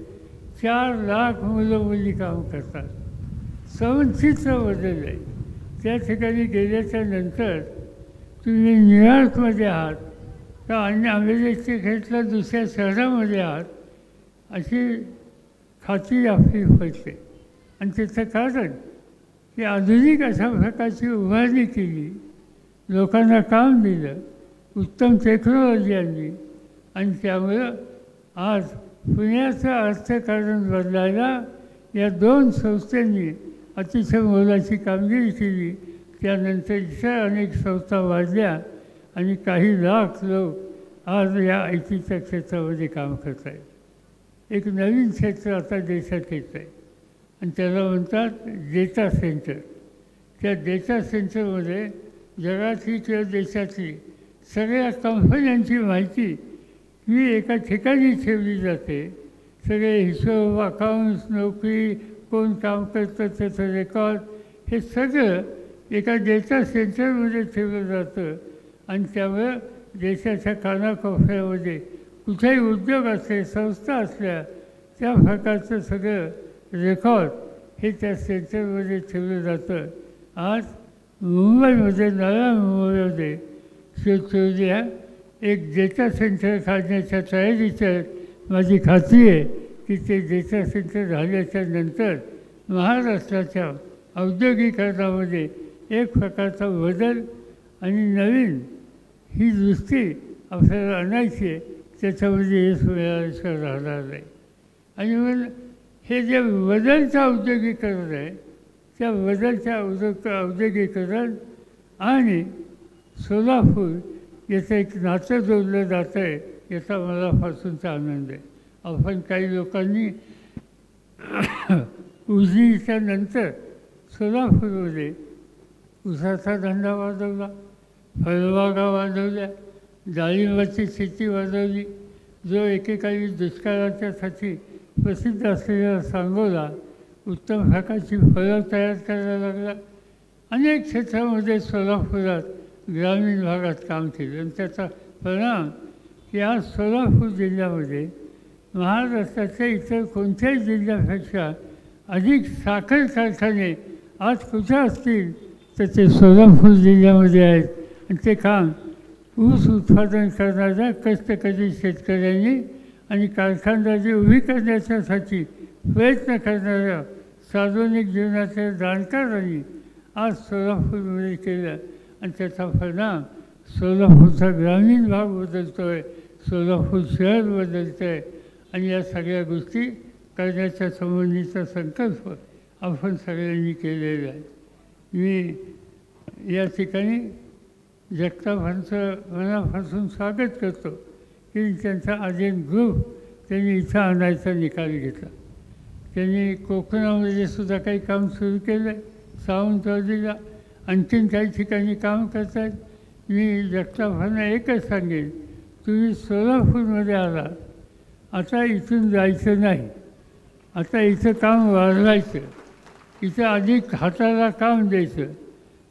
4 लाख मुलं मुली काम करतात. संचित्र बदल आहे. त्या ठिकाणी गेल्याच्या नंतर तुम्ही न्यूयॉर्कमध्ये आहात का अन्य अमेरिकेतल्या दुसऱ्या शहरामध्ये आहात अशी खात्री आपली होते. आणि त्याचं कारण की आधुनिक अशा प्रकारची उभारणी केली, लोकांना काम दिलं, उत्तम टेक्नॉलॉजी आणली आणि त्यामुळं आज पुण्याचं अर्थकारण बदलायला या 2 संस्थांनी अतिशय मोलाची कामगिरी केली. त्यानंतर इतर अनेक संस्था वाढल्या आणि काही लाख लोक आज या आयटीच्या क्षेत्रामध्ये काम करत आहेत. एक नवीन क्षेत्र आता देशात येत आहे आणि त्याला म्हणतात डेटा सेंटर. त्या डेटा सेंटरमध्ये जगातली किंवा देशातली सगळ्या कंपन्यांची माहिती ही एका ठिकाणी ठेवली जाते. सगळे हिशोब, अकाउंट्स, नोकरी, कोण काम करतं त्याचं रेकॉर्ड हे सगळं एका डेटा सेंटरमध्ये ठेवलं जातं आणि त्यामुळं देशाच्या कानाकोपऱ्यामध्ये कुठेही उद्योग असले, संस्था असल्या, त्या प्रकारचं सगळं रेकॉर्ड हे त्या सेंटरमध्ये ठेवलं जातं. आज मुंबईमध्ये, नव्या मुंबईमध्ये चौधरी एक डेटा सेंटर काढण्याच्या तयारीचं माझी खात्री आहे की ते डेटा सेंटर झाल्याच्या नंतर महाराष्ट्राच्या औद्योगिकरणामध्ये एक प्रकारचा बदल आणि नवीन ही दृष्टी आपल्याला आणायची आहे. त्याच्यामध्ये यश मिळाल्याशिवाय राहणार नाही. आणि मग हे जे बदलचं औद्योगिकरण आहे त्या बदलच्या औद्योगिकरण आणि सोलापूर याचं एक नातं जोडलं जातं आहे याचा मला फारसूनचा आनंद आहे. आपण काही लोकांनी उजनीच्या नंतर सोलापूरमध्ये उसाचा धंदा वाढवला, फळबागा वाढवल्या, डाळिंबाची शेती वाढवली. जो एकेकाळी दुष्काळाच्यासाठी प्रसिद्ध असलेला सांगोला उत्तम प्रकारची फळं तयार करायला लागला. अनेक क्षेत्रामध्ये सोलापुरात ग्रामीण भागात काम केलं आणि त्याचा परिणाम की आज सोलापूर जिल्ह्यामध्ये महाराष्ट्राच्या इतर कोणत्याही जिल्ह्यापेक्षा अधिक साखर कारखाने आज कुठे असतील तर ते सोलापूर जिल्ह्यामध्ये आहेत. आणि ते काम ऊस उत्पादन करणाऱ्या कष्टकरी शेतकऱ्यांनी आणि कारखानदारी उभी करण्यासाठी प्रयत्न करणाऱ्या सार्वजनिक जीवनाच्या जाणकारांनी आज सोलापूरमध्ये केलं आणि त्याचा परिणाम सोलापूरचा ग्रामीण भाग बदलतो आहे, सोलापूर शहर बदलतं आहे. आणि या सगळ्या गोष्टी करण्याच्या संबंधीचा संकल्प आपण सगळ्यांनी केलेला आहे. मी या ठिकाणी जगतापांचं मनापासून स्वागत करतो की त्यांचा आर्यन ग्रुप त्यांनी इथं आणायचा निकाल घेतला. त्यांनी कोकणामध्ये सुद्धा काही काम सुरू केलं आहे, सावंतवाडीला आणखीन काही ठिकाणी काम करत आहेत. मी जगतापांना एकच सांगेन, तुम्ही सोलापूरमध्ये आलात, आता इथून जायचं नाही, आता इथं काम वाढवायचं, इथं अधिक हाताला काम द्यायचं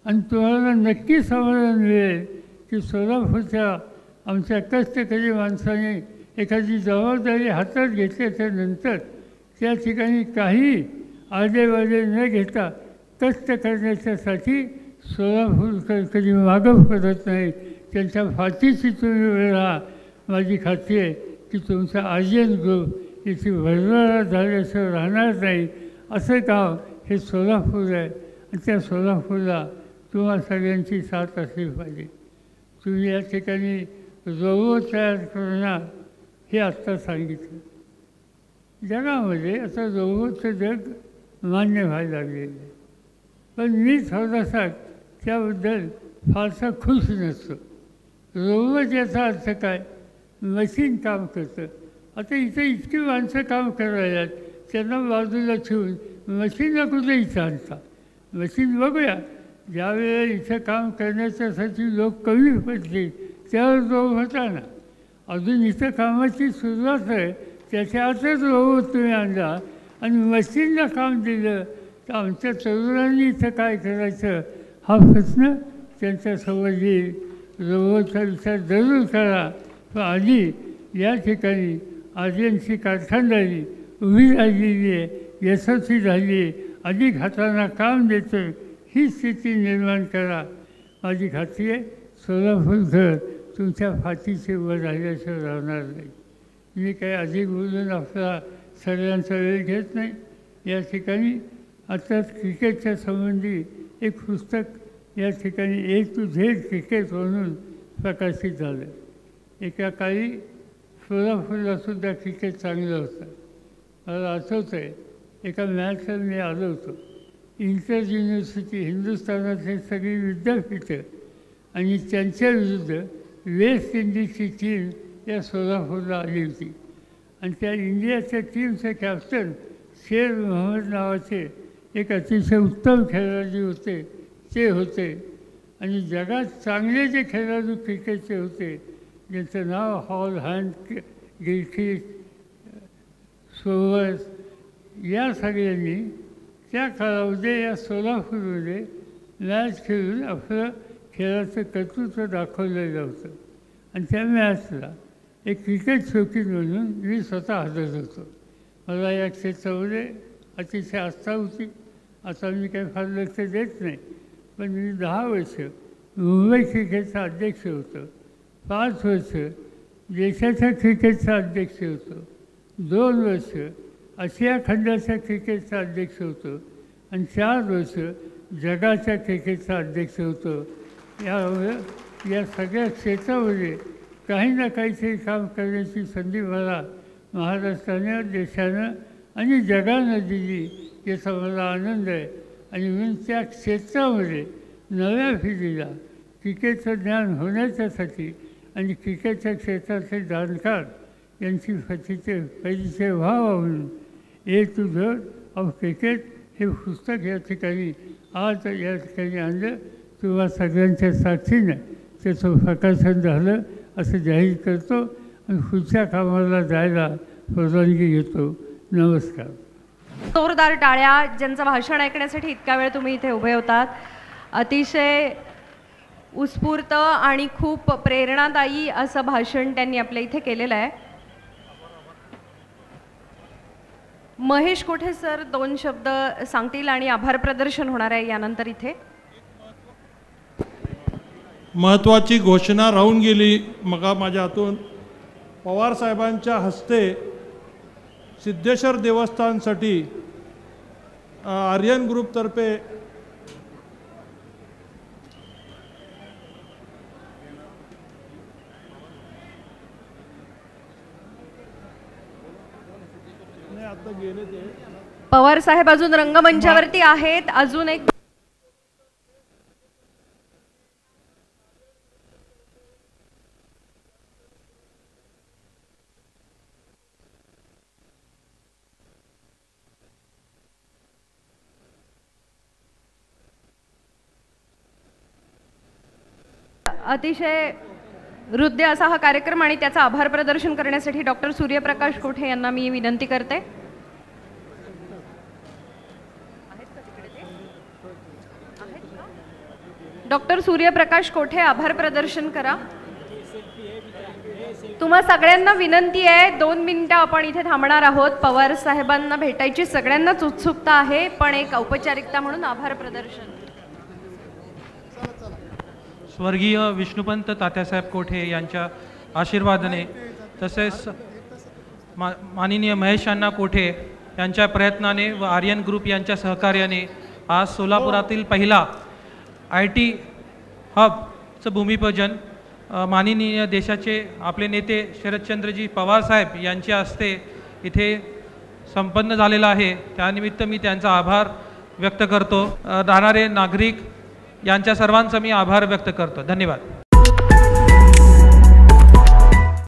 आणि तुम्हाला नक्की समाधान मिळेल की सोलापूरच्या आमच्या कष्टकरी माणसाने एखादी जबाबदारी हातात घेतल्याच्या नंतर त्या ठिकाणी काही आदेवादे न घेता कष्ट करण्याच्यासाठी सोलापूरकर कधी मागं पडत नाही. त्यांच्या फाटीची तुम्ही वेळ राहा. माझी खात्री आहे की तुमचा आर्यन ग्रुप याची भरभरा झाल्याशिवाय राहणार नाही. असं गाव हे सोलापूर आहे आणि त्या सोलापूरला तुम्हा सगळ्यांची साथ असली पाहिजे. तुम्ही या ठिकाणी रोबो तयार करणार हे आत्ता सांगितलं. जगामध्ये आता रोबोटचं जग मान्य व्हायला लागलेलं आहे, पण मी थोडासा त्याबद्दल फारसा खुश नसतो. रोबोट याचा अर्थ काय? मशीन काम करतं. आता इथं इतकी माणसं काम करायला त्यांना बाजूला ठेवून मशीनला कुठे इथं आणता? मशीन बघूया, ज्यावेळेला इथं काम करण्याच्यासाठी लोक कमी पडतील त्यावर रोबोट आणा. अजून इथं कामाची सुरुवात आहे, त्याच्या आतच रोबोट तुम्ही आणला आणि मशीनला काम दिलं तर आमच्या तरुणांनी इथं काय करायचं हा प्रश्न त्यांच्यासमोर येईल. रोबोटचा विचार जरूर करा, पण आधी या ठिकाणी आर्यनची कारखानदारी उभी राहिलेली आहे, यशस्वी झाली आहे, अधिक हातांना काम देतं, ही स्थिती निर्माण करा. माझी खात्री आहे सोलापूरकर तुमच्या फाटीचे वर राहिल्याशिवाय राहणार नाही. मी काही अधिक बोलून आपला सगळ्यांचा वेळ घेत नाही. या ठिकाणी आता क्रिकेटच्या संबंधी एक पुस्तक या ठिकाणी A to Z क्रिकेट म्हणून प्रकाशित झालं. एका काळी सोलापूरलासुद्धा क्रिकेट चांगलं होतं. मला आठवतं आहे एका मॅचला मी आलो होतो. इंटर युनिव्हर्सिटी हिंदुस्थानातली सगळी विद्यापीठं आणि त्यांच्या विरुद्ध वेस्ट इंडिजची टीम या सोलापूरला आली होती. आणि त्या इंडियाच्या टीमचे कॅप्टन शेर मोहम्मद नावाचे एक अतिशय उत्तम खेळाडू होते, ते होते. आणि जगात चांगले जे खेळाडू क्रिकेटचे होते ज्यांचं नाव हॉल हँड गिलक्रिस्ट सोवर्स या सगळ्यांनी त्या काळामध्ये या सोलापूरमध्ये मॅच खेळून आपलं खेळाचं कर्तृत्व दाखवलेलं होतं. आणि त्या मॅचला एक क्रिकेट शौकीन म्हणून मी स्वतः हजर होतो. मला या क्षेत्रामध्ये अतिशय आस्था होती. आता मी काही फार लक्ष देत नाही, पण मी 10 वर्ष मुंबई क्रिकेटचा अध्यक्ष होतो, 5 वर्ष देशाच्या क्रिकेटचा अध्यक्ष होतो, 2 वर्ष आशिया खंडाच्या क्रिकेटचा अध्यक्ष होतो आणि 4 वर्ष जगाच्या क्रिकेटचा अध्यक्ष होतो. यामुळे या सगळ्या क्षेत्रामध्ये काही ना काहीतरी काम करण्याची संधी मला महाराष्ट्राने, देशानं आणि जगानं दिली, याचा मला आनंद आहे. आणि म्हणून त्या क्षेत्रामध्ये नव्या पिढीला क्रिकेटचं ज्ञान होण्याच्यासाठी आणि क्रिकेटच्या क्षेत्रातले जाणकार यांची परिचय व्हावा म्हणून A to Z of cricket हे पुस्तक या ठिकाणी आज या ठिकाणी आणलं. तुम्हा सगळ्यांच्या साक्षीनं त्याचं प्रकाशन झालं असं जाहीर करतो आणि पुढच्या कामाला जायला परवानगी घेतो. नमस्कार. जोरदार टाळ्या. ज्यांचं भाषण ऐकण्यासाठी इतका वेळ तुम्ही इथे उभे होतात. अतिशय उत्स्फूर्त आणि खूप प्रेरणादायी असं भाषण त्यांनी आपल्या इथे केलेलं आहे. महेश कोठे सर 2 शब्द सांगतील आणि आभार प्रदर्शन होणार आहे यानंतर इथे. महत्त्वाची घोषणा राहून गेली मग माझ्या हातून. पवार साहेबांच्या हस्ते सिद्धेश्वर देवस्थानसाठी आर्यन ग्रुपतर्फे पवार साहेब अजून रंगमंचावरती आहेत. अजून एक अतिशय हृदय असा हा कार्यक्रम आणि त्याचा आभार प्रदर्शन करण्यासाठी डॉक्टर सूर्यप्रकाश कोठे यांना मी विनंती करते. डॉक्टर सूर्यप्रकाश कोठे आभार प्रदर्शन करा. तुम्हा सगळ्यांना विनंती आहे 2 मिनिटं आपण इथे थांबणार आहोत. पवार साहेबांना भेटायची सगळ्यांनाच उत्सुकता आहे, पण एक औपचारिकता म्हणून आभार प्रदर्शन. स्वर्गीय विष्णुपंत तात्यासाहेब कोठे यांच्या आशीर्वादाने तसेच माननीय महेश अण्णा कोठे यांच्या प्रयत्नाने व आर्यन ग्रुप यांच्या सहकार्याने आज सोलापुरातील पहिला IT हबचं भूमिपूजन माननीय देशाचे आपले नेते शरदचंद्रजी पवार साहेब यांच्या हस्ते इथे संपन्न झालेला आहे. त्यानिमित्त मी त्यांचा आभार व्यक्त करतो. राहणारे नागरिक यांच्या सर्वांचा मी आभार व्यक्त करतो. धन्यवाद.